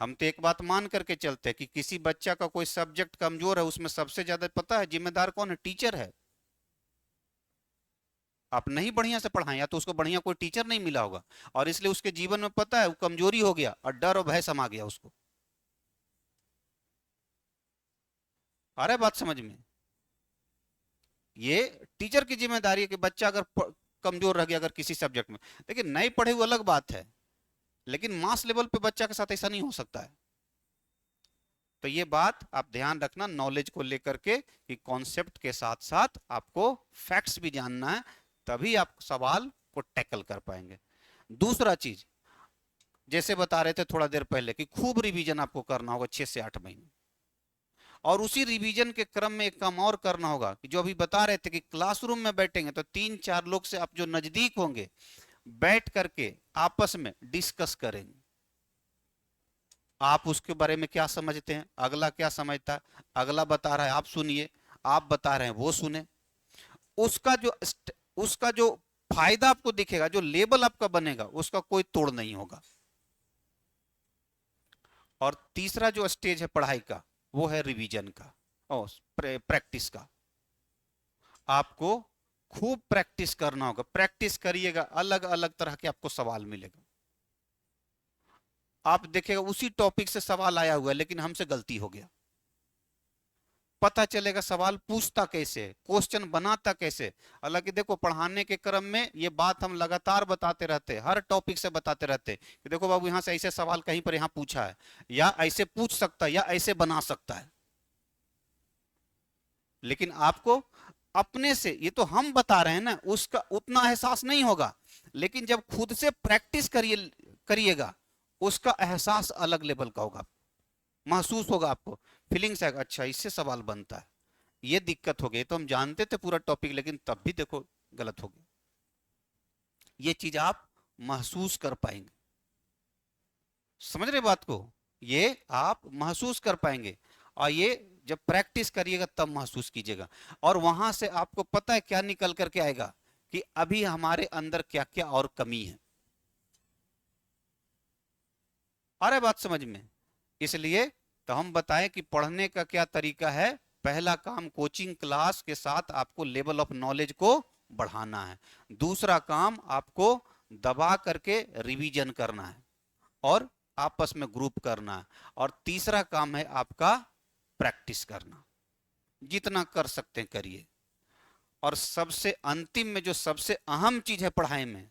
हम तो एक बात मान करके चलते हैं कि किसी बच्चा का कोई सब्जेक्ट कमजोर है, उसमें सबसे ज्यादा पता है जिम्मेदार कौन है? टीचर है। आप नहीं बढ़िया से पढ़ाएं, या तो उसको बढ़िया कोई टीचर नहीं मिला होगा, और इसलिए उसके जीवन में पता है वो कमजोरी हो गया और डर और भय समा गया उसको। आ रहा है बात समझ में? ये टीचर की जिम्मेदारी है कि बच्चा अगर कमजोर रह गया अगर किसी सब्जेक्ट में, देखिए नहीं पढ़े हुए अलग बात है, लेकिन मास लेवल पे बच्चा के साथ ऐसा नहीं हो सकता है। तो ये बात आप ध्यान रखना नॉलेज को लेकर के कि कॉन्सेप्ट के साथ साथ आपको फैक्ट्स भी जानना है, तभी आप सवाल को टैकल कर पाएंगे। दूसरा चीज, जैसे बता रहे थे थोड़ा देर पहले कि खूब रिवीजन आपको करना होगा 6 से 8 महीने, और उसी रिवीजन के क्रम में एक काम और करना होगा कि जो अभी बता रहे थे कि क्लासरूम में बैठेंगे तो 3-4 लोग से आप जो नजदीक होंगे बैठ करके आपस में डिस्कस करेंगे। आप उसके बारे में क्या समझते हैं, अगला क्या समझता है, अगला बता रहा है आप सुनिए, आप बता रहे हैं वो सुने। उसका जो उसका जो फायदा आपको दिखेगा, जो लेवल आपका बनेगा, उसका कोई तोड़ नहीं होगा। और तीसरा जो स्टेज है पढ़ाई का, वो है रिवीजन का और प्रैक्टिस का। आपको खूब प्रैक्टिस करना होगा, प्रैक्टिस करिएगा, अलग अलग तरह के आपको सवाल मिलेगा। आप देखिएगा उसी टॉपिक से सवाल आया हुआ है लेकिन हमसे गलती हो गया, पता चलेगा सवाल पूछता कैसे, क्वेश्चन बनाता कैसे। हालांकि देखो पढ़ाने के क्रम में ये बात हम लगातार बताते रहते, हर टॉपिक से बताते रहते कि देखो बाबू यहां से ऐसे सवाल कहीं पर यहां पूछा है, या ऐसे पूछ सकता है, या ऐसे बना सकता है। लेकिन आपको अपने से, ये तो हम बता रहे हैं ना, उसका उतना एहसास नहीं होगा, लेकिन जब खुद से प्रैक्टिस करिएगा, उसका एहसास अलग लेवल का होगा, महसूस होगा आपको, फीलिंग्स आएगा, अच्छा इससे सवाल बनता है, ये दिक्कत हो गई। तो हम जानते थे पूरा टॉपिक लेकिन तब भी देखो गलत हो गया। ये चीज आप महसूस कर पाएंगे, समझ रहे बात को, ये आप महसूस कर पाएंगे। और ये जब प्रैक्टिस करिएगा तब महसूस कीजिएगा, और वहां से आपको पता है क्या निकल करके आएगा कि अभी हमारे अंदर क्या क्या और कमी है। आ रहा है बात समझ में? इसलिए तो हम बताएं कि पढ़ने का क्या तरीका है। पहला काम, कोचिंग क्लास के साथ आपको लेवल ऑफ नॉलेज को बढ़ाना है। दूसरा काम, आपको दबा करके रिवीजन करना है और आपस में ग्रुप करना है। और तीसरा काम है आपका प्रैक्टिस करना, जितना कर सकते हैं करिए। और सबसे अंतिम में जो सबसे अहम चीज है पढ़ाई में,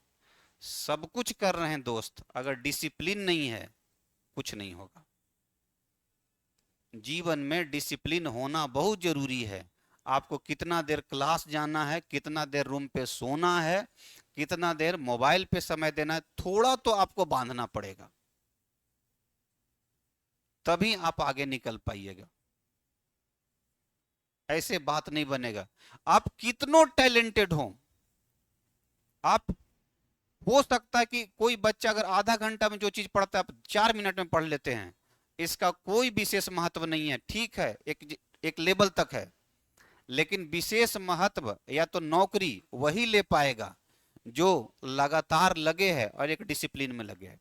सब कुछ कर रहे हैं दोस्त, अगर डिसिप्लिन नहीं है कुछ नहीं होगा। जीवन में डिसिप्लिन होना बहुत जरूरी है। आपको कितना देर क्लास जाना है, कितना देर रूम पे सोना है, कितना देर मोबाइल पे समय देना है, थोड़ा तो आपको बांधना पड़ेगा, तभी आप आगे निकल पाइएगा। ऐसे बात नहीं बनेगा। आप कितनों टैलेंटेड हो, आप, हो सकता है कि कोई बच्चा अगर आधा घंटा में जो चीज पढ़ता है आप 4 मिनट में पढ़ लेते हैं, इसका कोई विशेष महत्व नहीं है, ठीक है, एक लेवल तक है। लेकिन विशेष महत्व या तो नौकरी वही ले पाएगा जो लगातार लगे है और एक डिसिप्लिन में लगे है।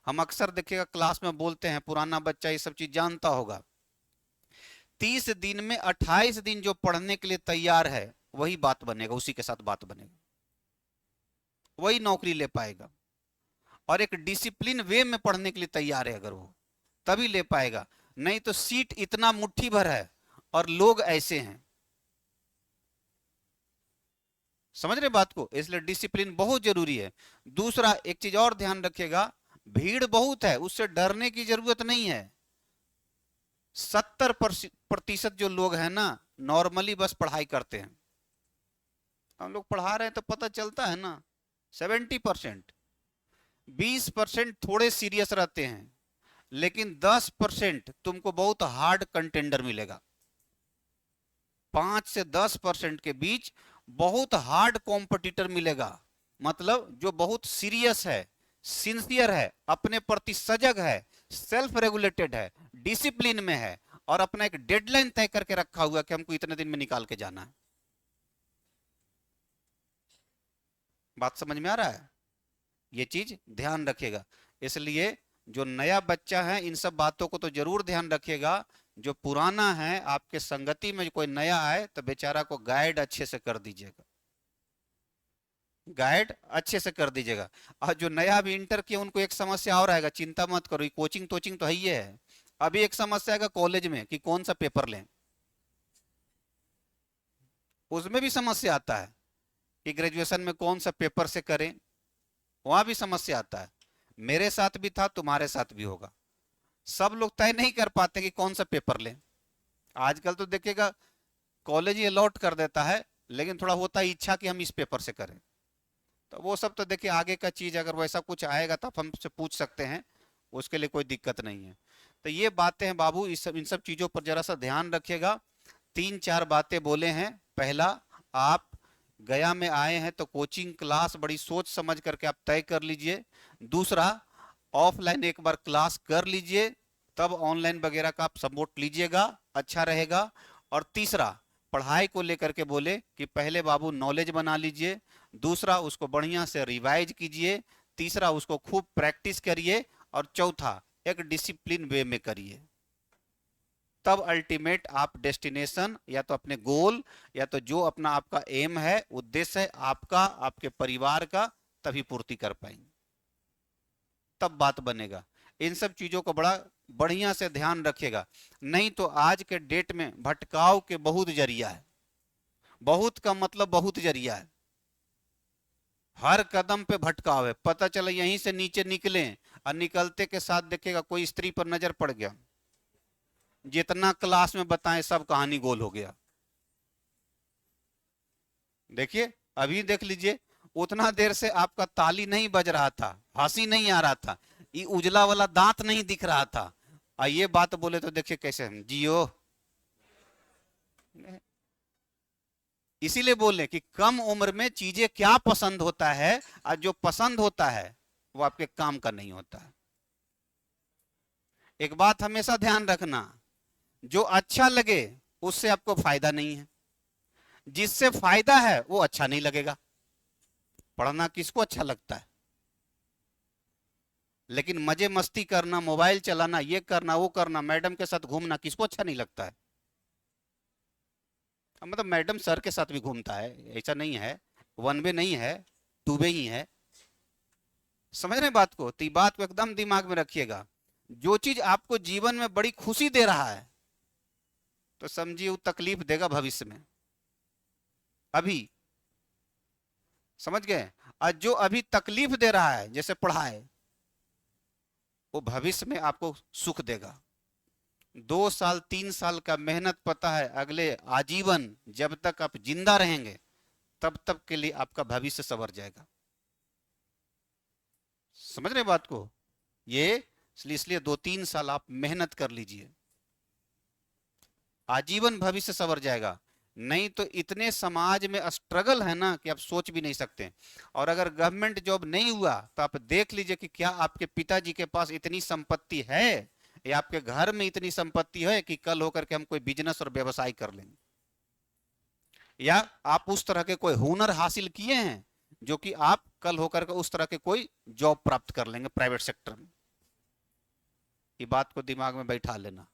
हम अक्सर देखिएगा क्लास में बोलते हैं, पुराना बच्चा ये सब चीज जानता होगा, 30 दिन में 28 दिन जो पढ़ने के लिए तैयार है वही बात बनेगा, उसी के साथ बात बनेगा, वही नौकरी ले पाएगा। और एक डिसिप्लिन वे में पढ़ने के लिए तैयार है अगर वो, तभी ले पाएगा। नहीं तो सीट इतना मुट्ठी भर है और लोग ऐसे हैं, समझ रहे बात को, इसलिए डिसिप्लिन बहुत जरूरी है। दूसरा एक चीज और ध्यान रखिएगा, भीड़ बहुत है उससे डरने की जरूरत नहीं है। 70% जो लोग हैं ना, नॉर्मली बस पढ़ाई करते हैं। हम लोग पढ़ा रहे हैं तो पता चलता है ना। 70%, 20% थोड़े सीरियस रहते हैं, लेकिन 10% तुमको बहुत हार्ड कंटेंडर मिलेगा। 5 से 10% के बीच बहुत हार्ड कॉम्पिटिटर मिलेगा, मतलब जो बहुत सीरियस है, सिंसियर है, अपने प्रति सजग है, सेल्फ रेगुलेटेड है, डिसिप्लिन में है, और अपना एक डेडलाइन तय करके रखा हुआ कि हमको इतने दिन में निकाल के जाना है। बात समझ में आ रहा है? ये चीज ध्यान रखिएगा। इसलिए जो नया बच्चा है इन सब बातों को तो जरूर ध्यान रखिएगा। जो पुराना है, आपके संगति में कोई नया आए तो बेचारा को गाइड अच्छे से कर दीजिएगा, गाइड अच्छे से कर दीजिएगा। और जो नया भी इंटर किया उनको एक समस्या और आएगा, चिंता मत करो, कोचिंग तोचिंग तो है ही है। अभी एक समस्या आएगा कॉलेज में कि कौन सा पेपर लें, उसमें भी समस्या आता है कि ग्रेजुएशन में कौन सा पेपर से करें, वहां भी समस्या आता है। मेरे साथ भी था, तुम्हारे साथ भी होगा। सब लोग तय नहीं कर पाते कि कौन सा पेपर लें। आजकल तो देखिएगा कॉलेज ही अलॉट कर देता है, लेकिन थोड़ा होता है इच्छा कि हम इस पेपर से करें। तो वो सब तो देखिए आगे का चीज, अगर वैसा कुछ आएगा तो आप हमसे पूछ सकते हैं, उसके लिए कोई दिक्कत नहीं है। तो ये बातें हैं बाबू, इन सब चीजों पर जरा सा ध्यान रखिएगा। 3-4 बातें बोले हैं। पहला, आप गया में आए हैं तो कोचिंग क्लास बड़ी सोच समझ करके आप तय कर लीजिए। दूसरा, ऑफलाइन एक बार क्लास कर लीजिए, तब ऑनलाइन वगैरह का आप सपोर्ट लीजिएगा, अच्छा रहेगा। और तीसरा, पढ़ाई को लेकर के बोले कि पहले बाबू नॉलेज बना लीजिए, दूसरा उसको बढ़िया से रिवाइज कीजिए, तीसरा उसको खूब प्रैक्टिस करिए, और चौथा एक डिसिप्लिन वे में करिए। तब अल्टीमेट आप डेस्टिनेशन या तो अपने गोल या तो जो अपना आपका एम है, उद्देश्य है आपका, आपके परिवार का, तभी पूर्ति कर पाएंगे, तब बात बनेगा। इन सब चीजों को बड़ा बढ़िया से ध्यान रखिएगा, नहीं तो आज के डेट में भटकाव के बहुत जरिया है। बहुत का मतलब बहुत जरिया है, हर कदम पे भटकाव है। पता चला यहीं से नीचे निकले और निकलते के साथ देखिएगा कोई स्त्री पर नजर पड़ गया, जितना क्लास में बताएं सब कहानी गोल हो गया। देखिए अभी देख लीजिए, उतना देर से आपका ताली नहीं बज रहा था, हंसी नहीं आ रहा था, ये उजला वाला दांत नहीं दिख रहा था, और ये बात बोले तो देखिए कैसे जियो। इसीलिए बोले कि कम उम्र में चीजें क्या पसंद होता है, और जो पसंद होता है वो आपके काम का नहीं होता है। एक बात हमेशा ध्यान रखना, जो अच्छा लगे उससे आपको फायदा नहीं है, जिससे फायदा है वो अच्छा नहीं लगेगा। पढ़ना किसको अच्छा लगता है, लेकिन मजे मस्ती करना, मोबाइल चलाना, ये करना वो करना, मैडम के साथ घूमना किसको अच्छा नहीं लगता है। मतलब मैडम सर के साथ भी घूमता है, ऐसा नहीं है, वन वे नहीं है, टू वे ही है। समझ रहे बात को? तो ये बात को एकदम दिमाग में रखिएगा। जो चीज आपको जीवन में बड़ी खुशी दे रहा है तो समझिए वो तकलीफ देगा भविष्य में। अभी समझ गए? और जो अभी तकलीफ दे रहा है जैसे पढ़ाई, वो भविष्य में आपको सुख देगा। 2 साल 3 साल का मेहनत पता है अगले आजीवन जब तक आप जिंदा रहेंगे तब तक के लिए आपका भविष्य संवर जाएगा। समझ रहे बात को? ये इसलिए 2-3 साल आप मेहनत कर लीजिए, आजीवन भविष्य संवर जाएगा। नहीं तो इतने समाज में स्ट्रगल है ना कि आप सोच भी नहीं सकते। और अगर गवर्नमेंट जॉब नहीं हुआ तो आप देख लीजिए कि क्या आपके पिताजी के पास इतनी संपत्ति है, या आपके घर में इतनी संपत्ति है कि कल होकर के हम कोई बिजनेस और व्यवसाय कर लेंगे, या आप उस तरह के कोई हुनर हासिल किए हैं जो कि आप कल होकर के उस तरह के कोई जॉब प्राप्त कर लेंगे प्राइवेट सेक्टर में। ये बात को दिमाग में बैठा लेना।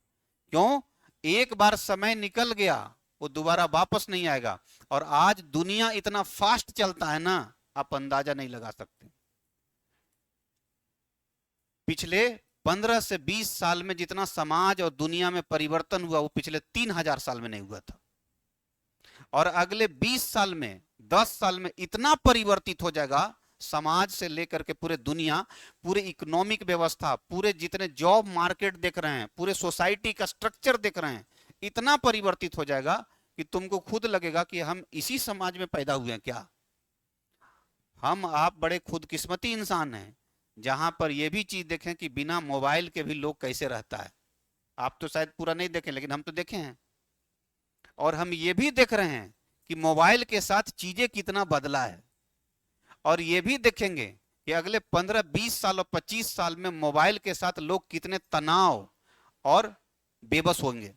क्यों? एक बार समय निकल गया वो दोबारा वापस नहीं आएगा। और आज दुनिया इतना फास्ट चलता है ना, आप अंदाजा नहीं लगा सकते। पिछले 15 से 20 साल में जितना समाज और दुनिया में परिवर्तन हुआ वो पिछले 3000 साल में नहीं हुआ था। और अगले 20 साल में 10 साल में इतना परिवर्तित हो जाएगा, समाज से लेकर के पूरे दुनिया, पूरे इकोनॉमिक व्यवस्था, पूरे जितने जॉब मार्केट देख रहे हैं, पूरे सोसाइटी का स्ट्रक्चर देख रहे हैं, इतना परिवर्तित हो जाएगा कि तुमको खुद लगेगा कि हम इसी समाज में पैदा हुए हैं क्या। हम आप बड़े खुदकिस्मती इंसान हैं जहां पर यह भी चीज देखें कि बिना मोबाइल के भी लोग कैसे रहता है। आप तो शायद पूरा नहीं देखें, लेकिन हम तो देखे हैं। और हम ये भी देख रहे हैं कि मोबाइल के साथ चीजें कितना बदला है। और ये भी देखेंगे कि अगले 15-20 साल और 25 साल में मोबाइल के साथ लोग कितने तनाव और बेबस होंगे।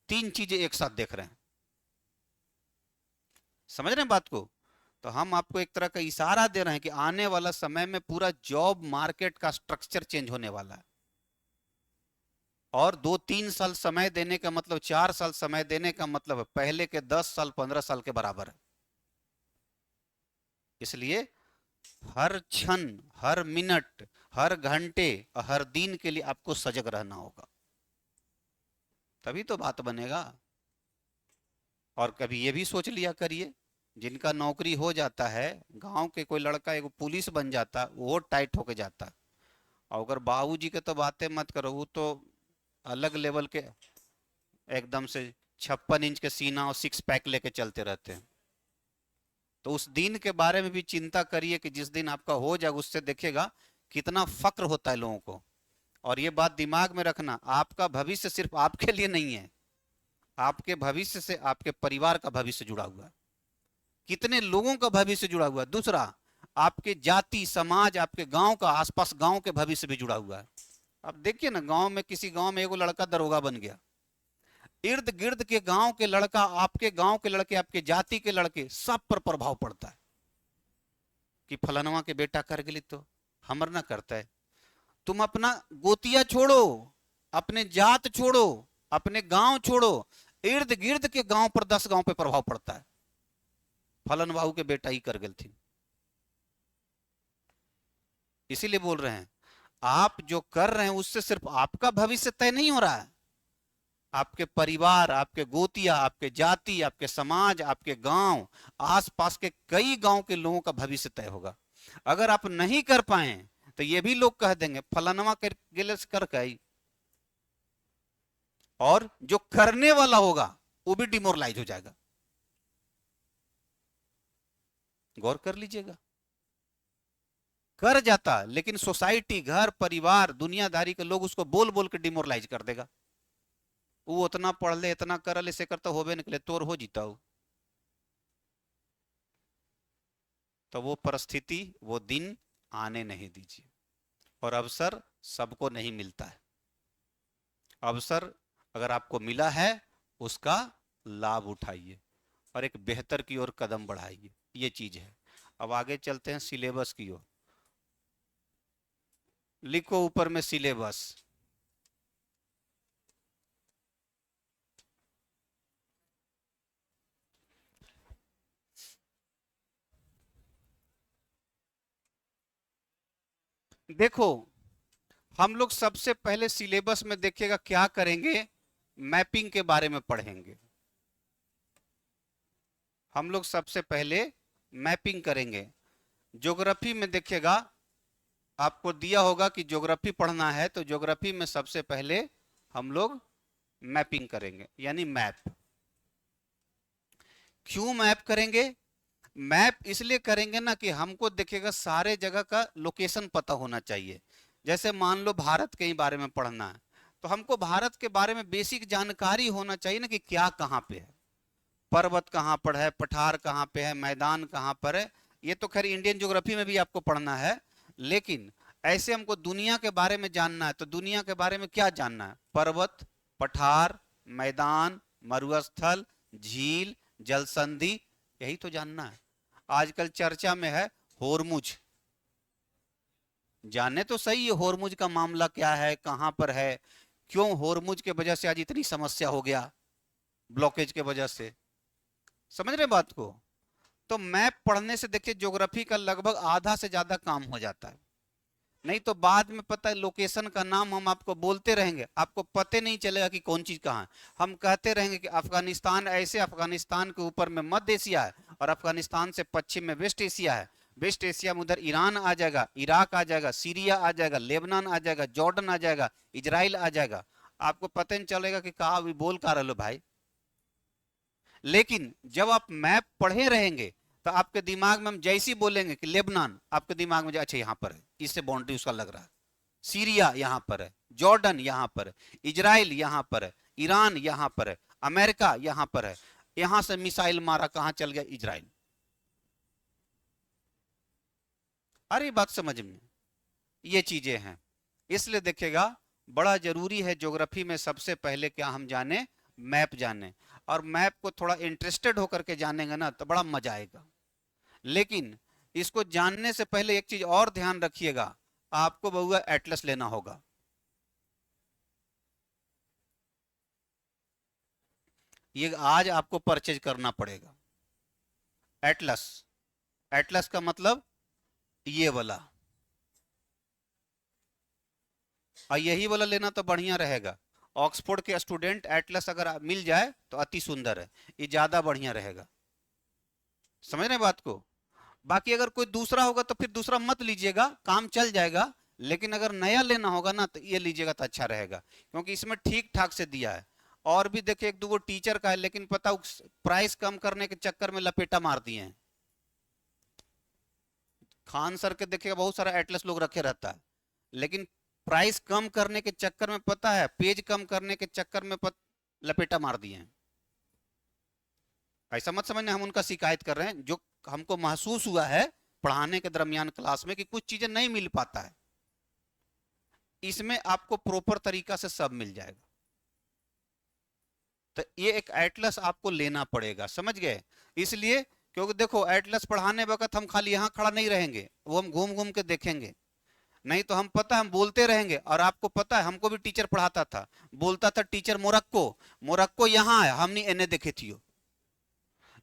3 चीजें एक साथ देख रहे हैं। समझ रहे हैं बात को? तो हम आपको एक तरह का इशारा दे रहे हैं कि आने वाला समय में पूरा जॉब मार्केट का स्ट्रक्चर चेंज होने वाला है। और 2-3 साल समय देने का मतलब, 4 साल समय देने का मतलब पहले के 10 साल 15 साल के बराबर है। इसलिए हर क्षण, हर मिनट, हर घंटे और हर दिन के लिए आपको सजग रहना होगा, तभी तो बात बनेगा। और कभी ये भी सोच लिया करिए, जिनका नौकरी हो जाता है, गांव के कोई लड़का एक पुलिस बन जाता, वो टाइट होके जाता। और अगर बाबूजी के तो बातें मत करो, वो तो अलग लेवल के, एकदम से 56 इंच के सीना और 6 पैक लेके चलते रहते हैं। तो उस दिन के बारे में भी चिंता करिए कि जिस दिन आपका हो जाए, उससे देखिएगा कितना फक्र होता है लोगों को। और ये बात दिमाग में रखना, आपका भविष्य सिर्फ आपके लिए नहीं है, आपके भविष्य से आपके परिवार का भविष्य जुड़ा हुआ है, कितने लोगों का भविष्य जुड़ा हुआ है। दूसरा, आपके जाति समाज आपके गांव का आसपास गांव के भविष्य भी जुड़ा हुआ है। अब देखिए ना, गांव में किसी गांव में एगो लड़का दरोगा बन गया, इर्द गिर्द के गांव के लड़का, आपके गांव के लड़के, आपके जाति के लड़के, सब पर प्रभाव पड़ता है कि फलानवा के बेटा कर गली तो हमर ना करता है। तुम अपना गोतिया छोड़ो, अपने जात छोड़ो, अपने गांव छोड़ो, इर्द गिर्द के गांव पर 10 गांव पे प्रभाव पड़ता है, फलन बाहू के बेटा ही कर गल थी। इसीलिए बोल रहे हैं, आप जो कर रहे हैं उससे सिर्फ आपका भविष्य तय नहीं हो रहा है, आपके परिवार, आपके गोतिया, आपके जाति, आपके समाज, आपके गांव, आसपास के कई गांव के लोगों का भविष्य तय होगा। अगर आप नहीं कर पाए तो ये भी लोग कह देंगे फलानवा कर गई, और जो करने वाला होगा वो भी डिमोरलाइज हो जाएगा। गौर कर लीजिएगा, कर जाता लेकिन सोसाइटी, घर परिवार, दुनियादारी के लोग उसको बोल बोल के डिमोरलाइज कर देगा। वो उतना पढ़ ले, इतना कर ले, से करता होबे निकले, तोर हो जीता हो। तो वो परिस्थिति, वो दिन आने नहीं दीजिए। और अवसर सबको नहीं मिलता है, अवसर अगर आपको मिला है उसका लाभ उठाइए और एक बेहतर की ओर कदम बढ़ाइए, ये चीज है। अब आगे चलते हैं सिलेबस की ओर। लिखो ऊपर में सिलेबस। देखो, हम लोग सबसे पहले सिलेबस में देखिएगा क्या करेंगे, मैपिंग के बारे में पढ़ेंगे। हम लोग सबसे पहले मैपिंग करेंगे। ज्योग्राफी में देखिएगा, आपको दिया होगा कि ज्योग्राफी पढ़ना है, तो ज्योग्राफी में सबसे पहले हम लोग मैपिंग करेंगे, यानी मैप। क्यों मैप करेंगे? मैप इसलिए करेंगे ना कि हमको देखिएगा सारे जगह का लोकेशन पता होना चाहिए। जैसे मान लो भारत के ही बारे में पढ़ना है, तो हमको भारत के बारे में बेसिक जानकारी होना चाहिए ना, कि क्या कहाँ पे है, पर्वत कहाँ पर है, पठार कहाँ पे है, मैदान कहाँ पर है। ये तो खैर इंडियन ज्योग्राफी में भी आपको पढ़ना है, लेकिन ऐसे हमको दुनिया के बारे में जानना है, तो दुनिया के बारे में क्या जानना है? पर्वत, पठार, मैदान, मरुस्थल, झील, जलसंधि, यही तो जानना है। आजकल चर्चा में है होरमुज, जाने तो सही है होरमुज का मामला क्या है, कहां पर है, क्यों होरमुज के वजह से आज इतनी समस्या हो गया, ब्लॉकेज के वजह से। समझ रहे बात को? तो मैप पढ़ने से देखिए ज्योग्राफी का लगभग आधा से ज्यादा काम हो जाता है। नहीं तो बाद में पता है लोकेशन का नाम हम आपको बोलते रहेंगे, आपको पते नहीं चलेगा कि कौन चीज कहाँ है। हम कहते रहेंगे कि अफगानिस्तान ऐसे, अफगानिस्तान के ऊपर में मध्य एशिया है, और अफगानिस्तान से पश्चिम में वेस्ट एशिया है, वेस्ट एशिया में उधर ईरान आ जाएगा, इराक आ जाएगा, सीरिया आ जाएगा, लेबनान आ जाएगा, जॉर्डन आ जाएगा, इजराइल आ जाएगा। आपको पता नहीं चलेगा कि कहा भी बोल कहा रहे भाई। लेकिन जब आप मैप पढ़े रहेंगे तो आपके दिमाग में हम जैसे ही बोलेंगे कि लेबनान, आपके दिमाग में अच्छा यहाँ पर है, इससे बाउंड्री उसका लग रहा है, सीरिया यहाँ पर है, जॉर्डन यहाँ पर है, इजराइल यहाँ पर है, ईरान यहाँ पर है, अमेरिका यहाँ पर है, यहां से मिसाइल मारा कहां चल गया? इजराइल। अरे बात समझ में, ये चीजें हैं। इसलिए देखिएगा बड़ा जरूरी है ज्योग्राफी में सबसे पहले क्या हम जाने, मैप जाने। और मैप को थोड़ा इंटरेस्टेड होकर के जानेंगे ना तो बड़ा मजा आएगा। लेकिन इसको जानने से पहले एक चीज और ध्यान रखिएगा, आपको बहुआ एटलस लेना होगा। ये आज आपको परचेज करना पड़ेगा एटलस। एटलस का मतलब ये वाला, और यही वाला लेना तो बढ़िया रहेगा। ऑक्सफोर्ड के स्टूडेंट एटलस अगर मिल जाए तो अति सुंदर है, ये ज्यादा बढ़िया रहेगा। समझ रहे बात को? बाकी अगर कोई दूसरा होगा तो फिर दूसरा मत लीजिएगा, काम चल जाएगा। लेकिन अगर नया लेना होगा ना तो ये लीजिएगा तो अच्छा रहेगा, क्योंकि इसमें ठीक ठाक से दिया है। और भी देखिए एक दो टीचर का है, लेकिन पता प्राइस कम करने के चक्कर में लपेटा मार दिए हैं। खान सर के देखिएगा बहुत सारा एटलस लोग रखे रहता है, लेकिन प्राइस कम करने के चक्कर में पता है, पेज कम करने के चक्कर में लपेटा मार दिए हैं। ऐसा मत समझना हम उनका शिकायत कर रहे हैं, जो हमको महसूस हुआ है पढ़ाने के दरमियान क्लास में कि कुछ चीजें नहीं मिल पाता है, इसमें आपको प्रॉपर तरीका से सब मिल जाएगा। तो ये एक एटलस आपको लेना पड़ेगा, समझ गए? इसलिए क्योंकि देखो एटलस पढ़ाने वक्त हम खाली यहाँ खड़ा नहीं रहेंगे, वो हम घूम घूम के देखेंगे। नहीं तो हम पता हम बोलते रहेंगे। और आपको पता है हमको भी टीचर पढ़ाता था, बोलता था टीचर मोरक्को, मोरक्को यहाँ है, हमने एने देखे थी।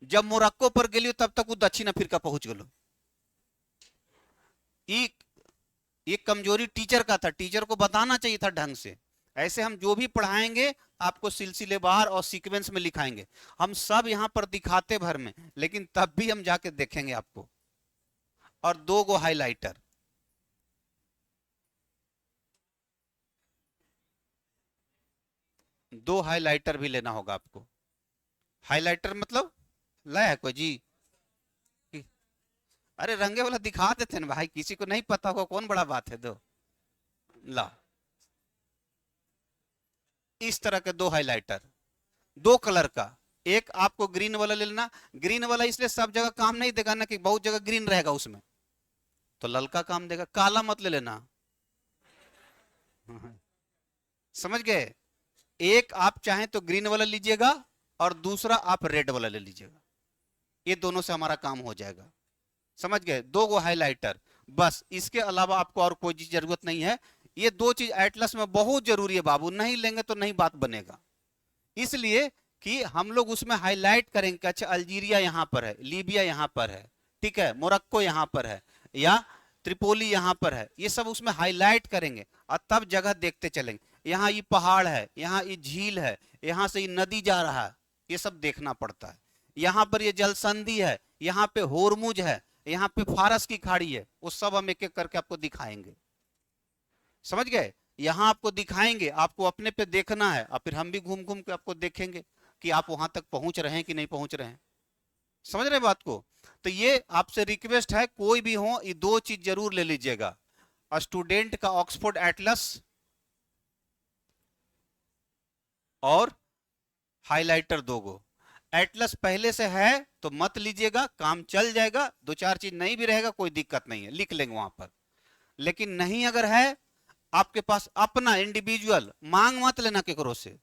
जब मोरक्को पर गेलियो तब तक वो दक्षिण अफ्रीका पहुंच गलो। ये कमजोरी टीचर का था, टीचर को बताना चाहिए था ढंग से। ऐसे हम जो भी पढ़ाएंगे आपको सिलसिलेवार और सीक्वेंस में लिखाएंगे। हम सब यहाँ पर दिखाते भर में, लेकिन तब भी हम जाके देखेंगे आपको। और 2 गो हाइलाइटर, दो हाइलाइटर भी लेना होगा आपको। हाइलाइटर मतलब लाया है कोई जी? अरे रंगे वाला दिखा देते ना भाई, किसी को नहीं पता होगा कौन बड़ा बात है। दो ला, इस तरह के 2 हाइलाइटर, 2 कलर का। एक आपको ग्रीन वाला ले लेना। ग्रीन वाला इसलिए सब जगह काम नहीं देगा ना, कि बहुत जगह ग्रीन रहेगा उसमें, तो ललका काम देगा। काला मत ले लेना, समझ गए? एक आप चाहें तो ग्रीन वाला लीजिएगा और दूसरा आप रेड वाला ले लीजिएगा, ये दोनों से हमारा काम हो जाएगा। समझ गए? 2 गो हाइलाइटर बस, इसके अलावा आपको और कोई चीज जरूरत नहीं है। ये 2 चीज एटलस में बहुत जरूरी है बाबू, नहीं लेंगे तो नहीं बात बनेगा। इसलिए कि हम लोग उसमें हाईलाइट करेंगे, अच्छा अल्जीरिया यहाँ पर है, लीबिया यहाँ पर है, ठीक है, मोरक्को यहाँ पर है, या त्रिपोली यहाँ पर है, ये सब उसमें हाईलाइट करेंगे और तब जगह देखते चलेंगे। यहाँ ये पहाड़ है, यहाँ ये झील है, यहाँ से ये नदी जा रहा है, ये सब देखना पड़ता है। यहाँ पर ये जलसंधि है, यहाँ पे होरमुज है, यहाँ पे फारस की खाड़ी है, वो सब हम एक एक करके आपको दिखाएंगे। समझ गए? यहाँ आपको दिखाएंगे, आपको अपने पे देखना है और फिर हम भी घूम घूम के आपको देखेंगे कि आप वहां तक पहुंच रहे हैं कि नहीं पहुंच रहे हैं। समझ रहे बात को? तो ये आपसे रिक्वेस्ट है, कोई भी हो ये 2 चीज जरूर ले लीजिएगा, स्टूडेंट का ऑक्सफोर्ड एटलस और हाइलाइटर 2 गो। एटलस पहले से है तो मत लीजिएगा, काम चल जाएगा। 2-4 चीज नहीं भी रहेगा कोई दिक्कत नहीं है, लिख लेंगे वहां पर। लेकिन नहीं अगर है आपके पास अपना इंडिविजुअल, मांग मत लेना केकरो से।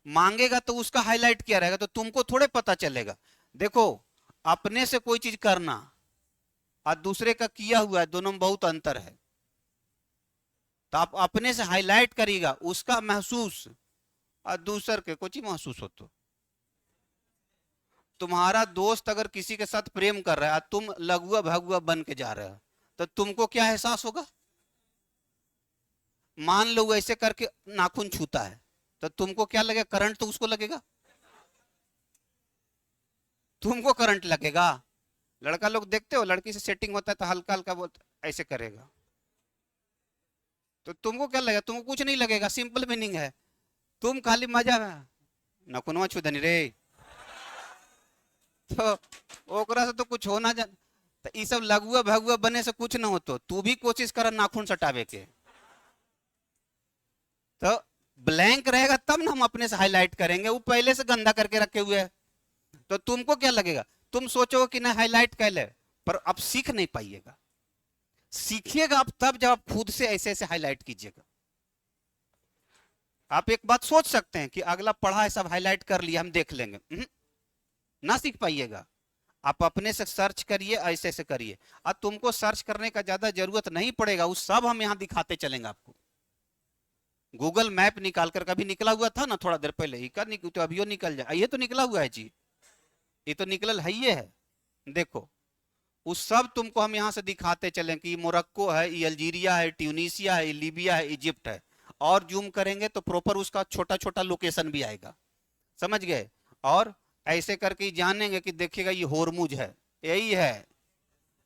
मांगेगा तो उसका हाईलाइट किया रहेगा तो तुमको थोड़े पता चलेगा। देखो अपने से कोई चीज करना और दूसरे का किया हुआ है, दोनों में बहुत अंतर है। तो आप अपने से हाईलाइट करिएगा उसका महसूस, और दूसर के कुछ ही महसूस हो। तो तुम्हारा दोस्त अगर किसी के साथ प्रेम कर रहा है, तुम लघुआ भगुआ बन के जा रहे हो, तो तुमको क्या एहसास होगा? मान लो ऐसे करके नाखून छूता है, तो तुमको क्या लगेगा? करंट तो उसको लगेगा, तुमको करंट लगेगा। लड़का लोग देखते हो, लड़की से सेटिंग होता है तो हल्का हल्का बोलता ऐसे करेगा, तो तुमको क्या लगेगा? तुमको कुछ नहीं लगेगा। सिंपल मीनिंग है, तुम खाली मजा में नकुनवा छुदनी रे, तो ओकरा से तो कुछ होना जा। तो ये सब लघुआ भगुआ बने से कुछ ना हो, तो तू भी कोशिश कर नाखून सटावे के। तो ब्लैंक रहेगा तब ना हम अपने से हाईलाइट करेंगे, वो पहले से गंदा करके रखे हुए है। तो तुमको क्या लगेगा? तुम सोचोगे कि ना हाईलाइट कर ले, पर अब सीख नहीं पाइएगा। सीखिएगा आप तब जब आप खुद से ऐसे ऐसे हाईलाइट कीजिएगा। आप एक बात सोच सकते हैं कि अगला पढ़ा है सब हाईलाइट कर लिया हम देख लेंगे, ना सीख पाइएगा। आप अपने से सर्च करिए, ऐसे ऐसे करिए। अब तुमको सर्च करने का ज्यादा जरूरत नहीं पड़ेगा, वो सब हम यहाँ दिखाते चलेंगे आपको। गूगल मैप निकाल कर, कभी निकला हुआ था ना थोड़ा देर पहले, तो अभी निकल जाए, ये तो निकला हुआ है जी, ये तो निकल है, ये है देखो। उस सब तुमको हम यहाँ से दिखाते चलें कि मोरक्को है, ये अल्जीरिया है, ट्यूनीसिया है, लीबिया है, इजिप्ट है। और जूम करेंगे तो प्रॉपर उसका छोटा छोटा लोकेशन भी आएगा। समझ गए? और ऐसे करके जानेंगे कि देखिएगा ये होरमुज है, यही है।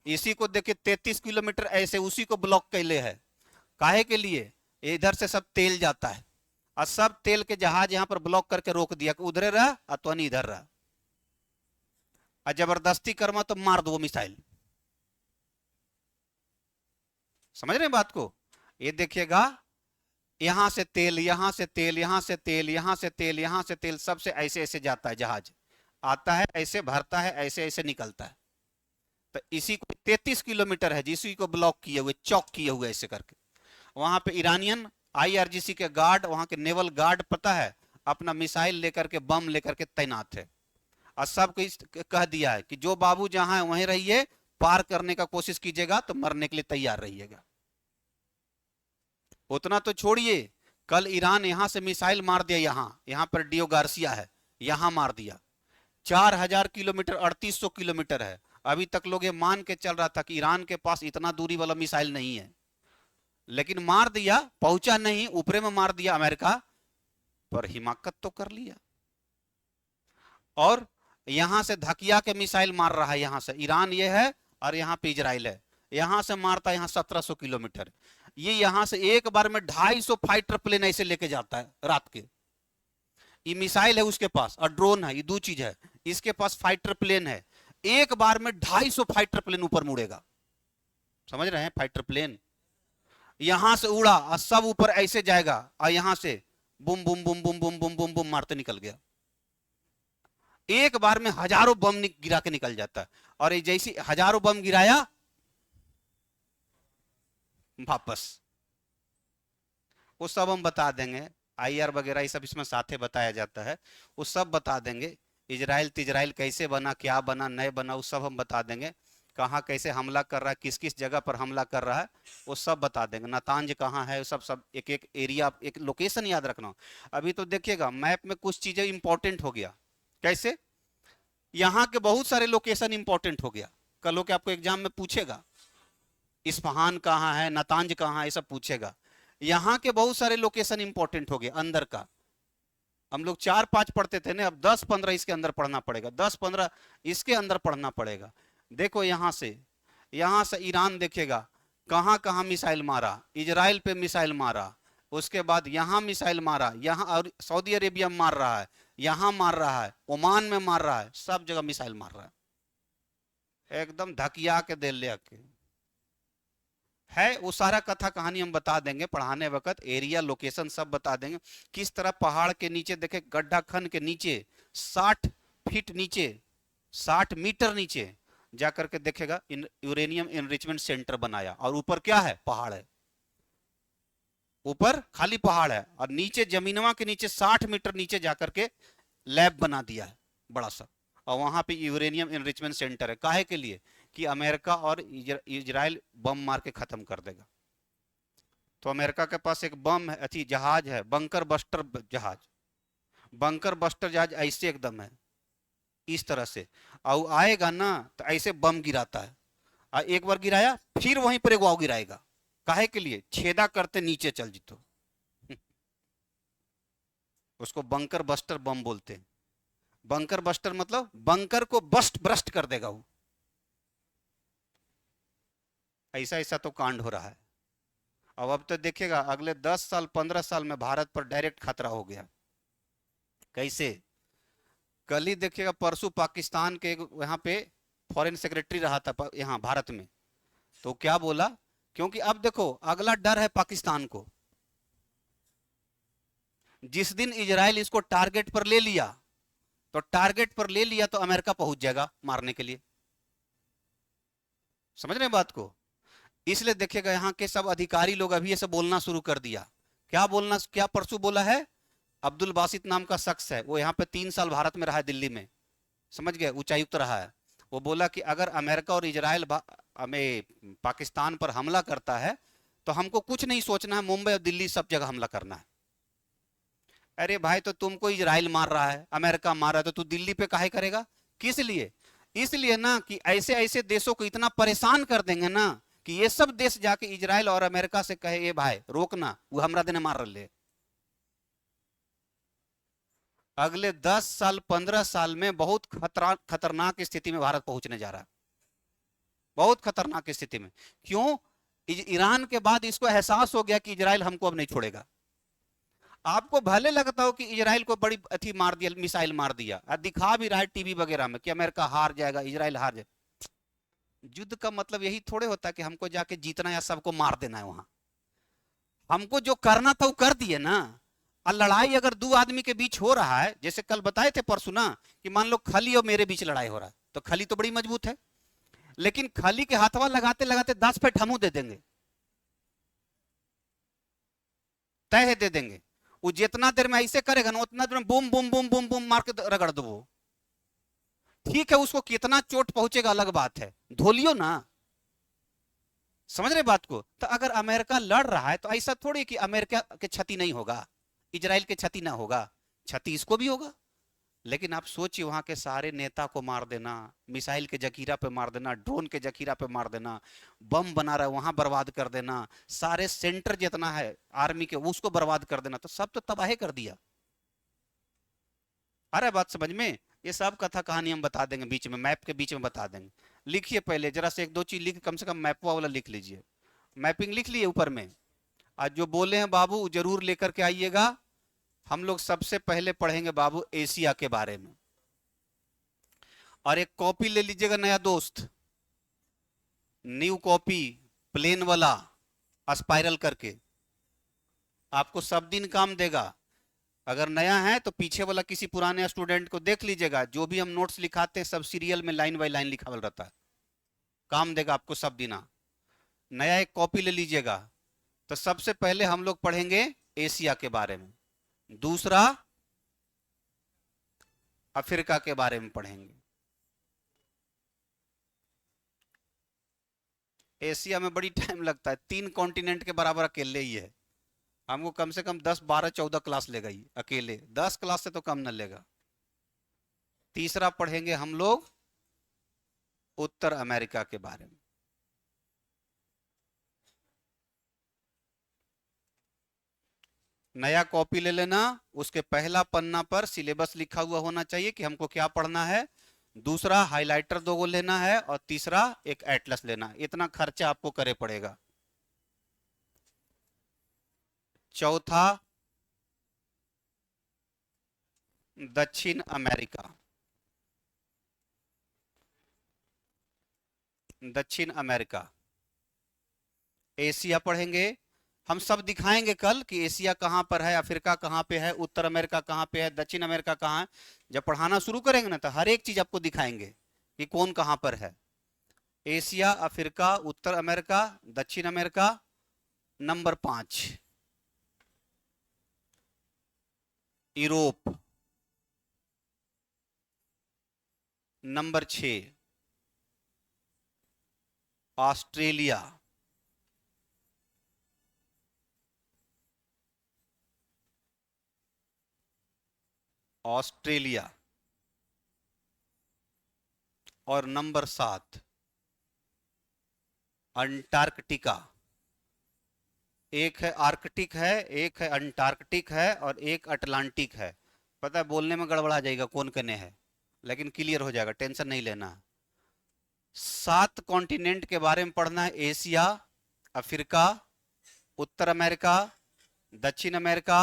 इसी को देखिए 33 किलोमीटर ऐसे उसी को ब्लॉक कैले है। काहे के लिए? इधर से सब तेल जाता है और सब तेल के जहाज यहाँ पर ब्लॉक करके रोक दिया, उधरे रहा और तो इधर रहा, और जबरदस्ती कर्मा तो मार दो मिसाइल। समझ रहे हैं बात को? ये देखिएगा यहां से तेल, यहां से तेल, यहां से तेल, यहां से तेल, यहां से तेल, सबसे ऐसे ऐसे जाता है जहाज, आता है ऐसे भरता है, ऐसे ऐसे निकलता है। तो इसी को 33 किलोमीटर है जिसी को ब्लॉक किए हुए, चौक किए हुए ऐसे करके। वहां पे ईरानियन आईआरजीसी के गार्ड, वहां के नेवल गार्ड पता है अपना मिसाइल लेकर के, बम लेकर के तैनात है। और सबको कह दिया है कि जो बाबू जहां है वहीं रहिए, पार करने का कोशिश कीजिएगा तो मरने के लिए तैयार रहिएगा। उतना तो छोड़िए, कल ईरान यहां से मिसाइल मार दिया, यहां पर डियो गार्सिया है, यहां मार दिया। 4000 किलोमीटर, 3800 किलोमीटर है। अभी तक लोग ये मान के चल रहा था कि ईरान के पास इतना दूरी वाला मिसाइल नहीं है, लेकिन मार दिया, पहुंचा नहीं, ऊपरे में मार दिया अमेरिका, पर हिमाकत तो कर लिया। और यहां से धकिया के मिसाइल मार रहा है, यहां से ईरान ये है और यहां पे इजराइल है, यहां से मारता है, यहां 1700 किलोमीटर। ये यहां से एक बार में 250 फाइटर प्लेन ऐसे लेके जाता है रात के। ये मिसाइल है उसके पास और ड्रोन है, ये दो चीज है। इसके पास फाइटर प्लेन है, एक बार में 250 फाइटर प्लेन ऊपर मुड़ेगा, समझ रहे हैं? फाइटर प्लेन यहां से उड़ा और सब ऊपर ऐसे जाएगा, और यहां से बुम बुम बुम बुम बुम बुम बुम बुम मारते निकल गया। एक बार में हजारों बम गिरा के निकल जाता है। और ये जैसी हजारों बम गिराया, वापस। वो सब हम बता देंगे, आईआर वगैरह ये सब इसमें साथे बताया जाता है, वो सब बता देंगे। इजराइल तिजराइल कैसे बना, क्या बना, नहीं बना, वो सब हम बता देंगे। कहाँ कैसे हमला कर रहा है, किस किस जगह पर हमला कर रहा है, वो सब बता देंगे। नातांज कहाँ है, सब सब एक एक एरिया, एक लोकेशन याद रखना। अभी तो देखिएगा मैप में कुछ चीजें इंपॉर्टेंट हो गया। कैसे? यहाँ के बहुत सारे लोकेशन इंपॉर्टेंट हो गया। कल के आपको एग्जाम में पूछेगा इस्फहान कहाँ है, नातांज कहाँ है, ये सब पूछेगा। यहाँ के बहुत सारे लोकेशन इंपॉर्टेंट हो गए अंदर का। हम लोग 4-5 पढ़ते थे ना, अब 10-15 इसके अंदर पढ़ना पड़ेगा, 10-15 इसके अंदर पढ़ना पड़ेगा। देखो यहां से ईरान देखेगा कहां कहां मिसाइल मारा, इजराइल पे मिसाइल मारा, उसके बाद यहां मिसाइल मारा, यहां और सऊदी अरेबिया में मार रहा है, यहां मार रहा है, ओमान में मार रहा है, सब जगह मिसाइल मार रहा है, एकदम धकिया के दे ले है। वो सारा कथा कहानी हम बता देंगे पढ़ाने वक्त, एरिया लोकेशन सब बता देंगे। किस तरह पहाड़ के नीचे देखे, गड्ढा खन के नीचे 60 फीट नीचे, 60 मीटर नीचे जाकर के देखेगा यूरेनियम एनरिचमेंट सेंटर बनाया, और ऊपर क्या है? पहाड़ है, ऊपर खाली पहाड़ है, और नीचे जमीनवा के नीचे 60 मीटर नीचे जाकर के लैब बना दिया है बड़ा सा, और वहां पे यूरेनियम एनरिचमेंट सेंटर है। काहे के लिए? कि अमेरिका और इजराइल बम मार के खत्म कर देगा। तो अमेरिका के पास एक बम है, अच्छी जहाज है, बंकर बस्टर जहाज। बंकर बस्टर जहाज ऐसे एकदम है, इस तरह से, और आएगा ना तो ऐसे बम गिराता है, और एक बार गिराया फिर वहीं पर एक वाव गिराएगा। काहे के लिए? छेदा करते नीचे चल जीतो। उसको बंकर बस्टर बम बोलते हैं। बंकर बस्टर मतलब बंकर को भ्रष्ट कर देगा वो। ऐसा ऐसा तो कांड हो रहा है। अब तो देखिएगा अगले 10 साल 15 साल में भारत पर डायरेक्ट खतरा हो गया। कैसे? कल ही देखिएगा, परसों पाकिस्तान के यहाँ पे फॉरेन सेक्रेटरी रहा था यहाँ भारत में, तो क्या बोला? क्योंकि अब देखो अगला डर है पाकिस्तान को, जिस दिन इजराइल इसको टारगेट पर ले लिया, तो टारगेट पर ले लिया तो अमेरिका पहुंच जाएगा मारने के लिए। समझ रहे हैं बात को? इसलिए देखिएगा यहाँ के सब अधिकारी लोग अभी ये सब बोलना शुरू कर दिया। क्या परसों बोला है? अब्दुल बासित नाम का शख्स है, वो यहाँ पे 3 साल भारत में रहा है, दिल्ली में, समझ गए, उच्चायुक्त रहा है। वो बोला कि अगर अमेरिका और इजराइल हमें पाकिस्तान पर हमला करता है तो हमको कुछ नहीं सोचना है, मुंबई और दिल्ली सब जगह हमला करना है। अरे भाई, तो तुमको इजराइल मार रहा है, अमेरिका मार रहा है, तो तू दिल्ली पे काहे करेगा? किस लिए? इसलिए ना कि ऐसे ऐसे देशों को इतना परेशान कर देंगे ना कि ये सब देश जाके इजराइल और अमेरिका से कहे, ए भाई रोकना, वो हमरा देने मार रहे। अगले 10 साल 15 साल में बहुत खतरनाक स्थिति में भारत पहुंचने जा रहा है, बहुत खतरनाक स्थिति में। क्यों? ईरान के बाद इसको एहसास हो गया कि इजराइल हमको अब नहीं छोड़ेगा। आपको भले लगता हो कि इजराइल को बड़ी अथी मार दिया, मिसाइल मार दिया, और दिखा भी रहा है टीवी वगैरह में कि अमेरिका हार जाएगा, इजराइल हार जाएगा। युद्ध का मतलब यही थोड़े होता है कि हमको जाके जीतना या सबको मार देना है। वहां हमको जो करना था वो कर दिए ना। और लड़ाई अगर 2 आदमी के बीच हो रहा है, जैसे कल बताए थे परसों ना, कि मान लो खली और मेरे बीच लड़ाई हो रहा है, तो खली तो बड़ी मजबूत है, लेकिन खाली के हाथवा लगाते लगाते 10 फेट हमू दे देंगे, तय दे देंगे। वो जितना देर में ऐसे करेगा ना उतना देर में boom boom boom boom boom मार के रगड़ दो वो। ठीक है, उसको कितना चोट पहुंचेगा अलग बात है, धोलियो ना। समझ रहे बात को? तो अगर अमेरिका लड़ रहा है तो ऐसा थोड़ी कि अमेरिका के क्षति नहीं होगा, इजराइल के क्षति ना होगा, क्षति इसको भी होगा। लेकिन आप सोचिए वहां के सारे नेता को मार देना, मिसाइल के जखीरा पे मार देना, ड्रोन के जखीरा पे मार देना, बम बना रहा है वहां बर्बाद कर देना, सारे सेंटर जितना है आर्मी के उसको बर्बाद कर देना, तो सब तो तबाही कर दिया। अरे बात समझ में? ये सब कथा कहानी हम बता देंगे बीच में, मैप के बीच में बता देंगे। लिखिए पहले जरा से एक दो चीज लिख, कम से कम मैप वाला लिख लीजिए। मैपिंग लिख लिए ऊपर में। आज जो बोले हैं बाबू जरूर लेकर के आइएगा। हम लोग सबसे पहले पढ़ेंगे बाबू एशिया के बारे में। और एक कॉपी ले लीजिएगा नया दोस्त, न्यू कॉपी, प्लेन वाला, स्पाइरल करके, आपको सब दिन काम देगा। अगर नया है तो पीछे वाला किसी पुराने स्टूडेंट को देख लीजिएगा, जो भी हम नोट्स लिखाते हैं सब सीरियल में लाइन बाय लाइन लिखा हुआ रहता है, काम देगा आपको सब दिन। नया एक कॉपी ले लीजिएगा। तो सबसे पहले हम लोग पढ़ेंगे एशिया के बारे में, दूसरा अफ्रीका के बारे में पढ़ेंगे। एशिया में बड़ी टाइम लगता है, 3 कॉन्टिनेंट के बराबर अकेले ही है। हमको कम से कम 10 12 14 क्लास लेगा ही अकेले, 10 क्लास से तो कम न लेगा। तीसरा पढ़ेंगे हम लोग उत्तर अमेरिका के बारे में। नया कॉपी ले लेना, उसके पहला पन्ना पर सिलेबस लिखा हुआ होना चाहिए कि हमको क्या पढ़ना है। दूसरा हाइलाइटर 2 लेना है और तीसरा एक एटलस लेना है। इतना खर्चा आपको करे पड़ेगा। चौथा दक्षिण अमेरिका, दक्षिण अमेरिका। एशिया पढ़ेंगे, हम सब दिखाएंगे कल कि एशिया कहां पर है, अफ्रीका कहां पे है, उत्तर अमेरिका कहां पे है, दक्षिण अमेरिका कहां है। जब पढ़ाना शुरू करेंगे ना तो हर एक चीज आपको दिखाएंगे कि कौन कहां पर है। एशिया, अफ्रीका, उत्तर अमेरिका, दक्षिण America. Number 5 Europe. Number 6 Australia. Australia. और नंबर 7 अंटार्कटिका। एक है आर्कटिक है, एक है अंटार्कटिक है और एक अटलांटिक है। पता है बोलने में गड़बड़ा जाएगा कौन कने है, लेकिन क्लियर हो जाएगा, टेंशन नहीं लेना। 7 कॉन्टिनेंट के बारे में पढ़ना है। एशिया, अफ्रीका, उत्तर अमेरिका, दक्षिण America,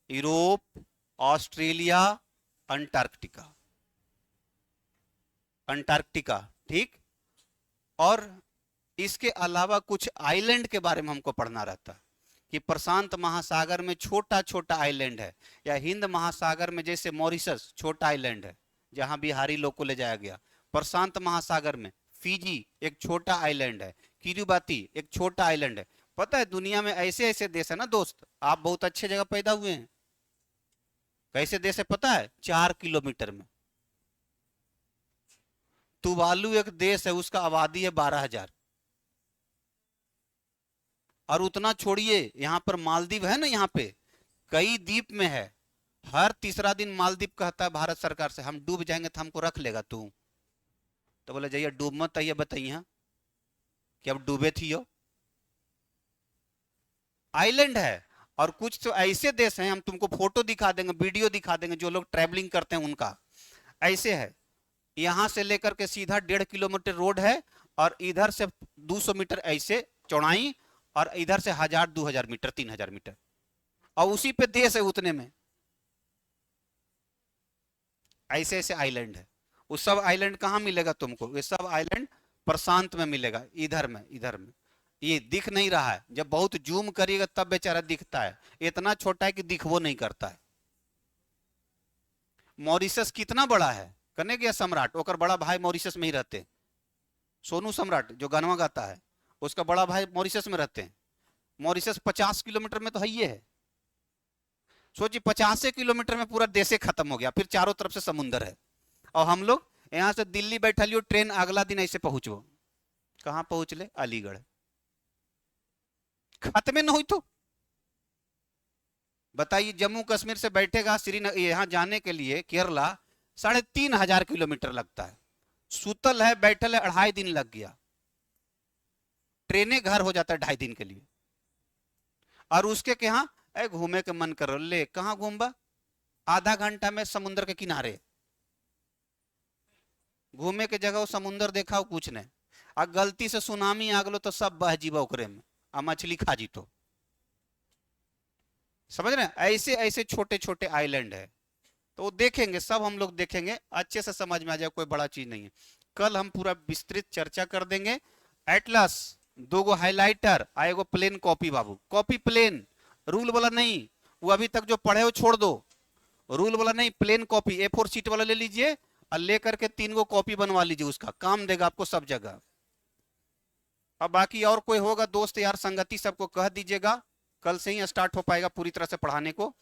Europe, Australia, Antarctica. Antarctica, ठीक। और इसके अलावा कुछ आइलैंड के बारे में हमको पढ़ना रहता है कि प्रशांत महासागर में छोटा छोटा आइलैंड है, या हिंद महासागर में जैसे मॉरिशस छोटा आइलैंड है जहां बिहारी लोग को ले जाया गया। प्रशांत महासागर में फिजी एक छोटा आइलैंड है, किरिबाती एक छोटा आइलैंड है। पता है दुनिया में ऐसे ऐसे देश है ना दोस्त, आप बहुत अच्छे जगह पैदा हुए हैं। कैसे देश है पता है? 4 किलोमीटर में। तुवालू एक देश है, उसका आबादी है 12,000। और उतना छोड़िए, यहाँ पर मालदीव है ना, यहाँ पे कई द्वीप में है। हर तीसरा दिन मालदीव कहता है भारत सरकार से हम डूब जाएंगे तो हमको रख लेगा तू। तो बोले जाइए डूब मत, आइए बताइए कि अब डूबे थी हो। आइलैंड है। और कुछ तो ऐसे देश हैं, हम तुमको फोटो दिखा देंगे, वीडियो दिखा देंगे, जो लोग ट्रैवलिंग करते हैं उनका। ऐसे है, यहां से लेकर के सीधा 1.5 किलोमीटर रोड है, और इधर से 200 मीटर ऐसे चौड़ाई, और इधर से 1000 2000 मीटर 3000 मीटर, और उसी पे देश है उतने में। ऐसे ऐसे आइलैंड है। वो सब आइलैंड कहाँ मिलेगा तुमको? ये सब आइलैंड प्रशांत में मिलेगा, इधर में, इधर में। ये दिख नहीं रहा है, जब बहुत जूम करिएगा तब बेचारा दिखता है। इतना छोटा है कि दिखवो नहीं करता है। मॉरिशस कितना बड़ा है? कने गया सम्राट, ओकर बड़ा भाई मॉरिशस में ही रहते। सोनू सम्राट जो गानवा गाता है, उसका बड़ा भाई मॉरिशस में रहते हैं। मॉरिशस 50 किलोमीटर में तो है ही है। सोचिए 50 किलोमीटर में पूरा देश खत्म हो गया, फिर चारों तरफ से समुंदर है। और हम लोग यहाँ से दिल्ली बैठा लियो ट्रेन, अगला दिन ऐसे पहुंचो, कहाँ पहुंच ले? अलीगढ़। खत्म न हुई तो बताइए, जम्मू कश्मीर से बैठेगा श्रीनगर यहाँ जाने के लिए केरला 3,500 किलोमीटर लगता है। सुतल है बैठल है 2.5 दिन लग गया, ट्रेने घर हो जाता है 2.5 दिन के लिए। और उसके के यहाँ ए घूमे के मन कर ले, कहाँ घूमबा? आधा घंटा में समुद्र के किनारे घूमे के जगह वो समुद्र देखा हो कुछ नहीं। आ गलती से सुनामी आ गलो तो सब बह जीवा ओकरे में, आ मछली खा जी तो। समझ रहे हैं? ऐसे ऐसे छोटे छोटे आइलैंड है, तो वो देखेंगे, सब हम लोग देखेंगे, अच्छे से समझ में आ जाए, कोई बड़ा चीज नहीं है। कल हम पूरा विस्तृत चर्चा कर देंगे। एटलस, 2 हाइलाइटर, आएगो प्लेन कॉपी, बाबू कॉपी प्लेन, रूल वाला नहीं। वो अभी तक जो पढ़े हो छोड़ दो, रूल वाला नहीं, प्लेन कॉपी A4 शीट वाला ले लीजिए और लेकर के 3 कॉपी बनवा लीजिए, उसका काम देगा आपको सब जगह। अब बाकी और कोई होगा दोस्त यार संगति, सबको कह दीजिएगा, कल से ही स्टार्ट हो पाएगा पूरी तरह से पढ़ाने को।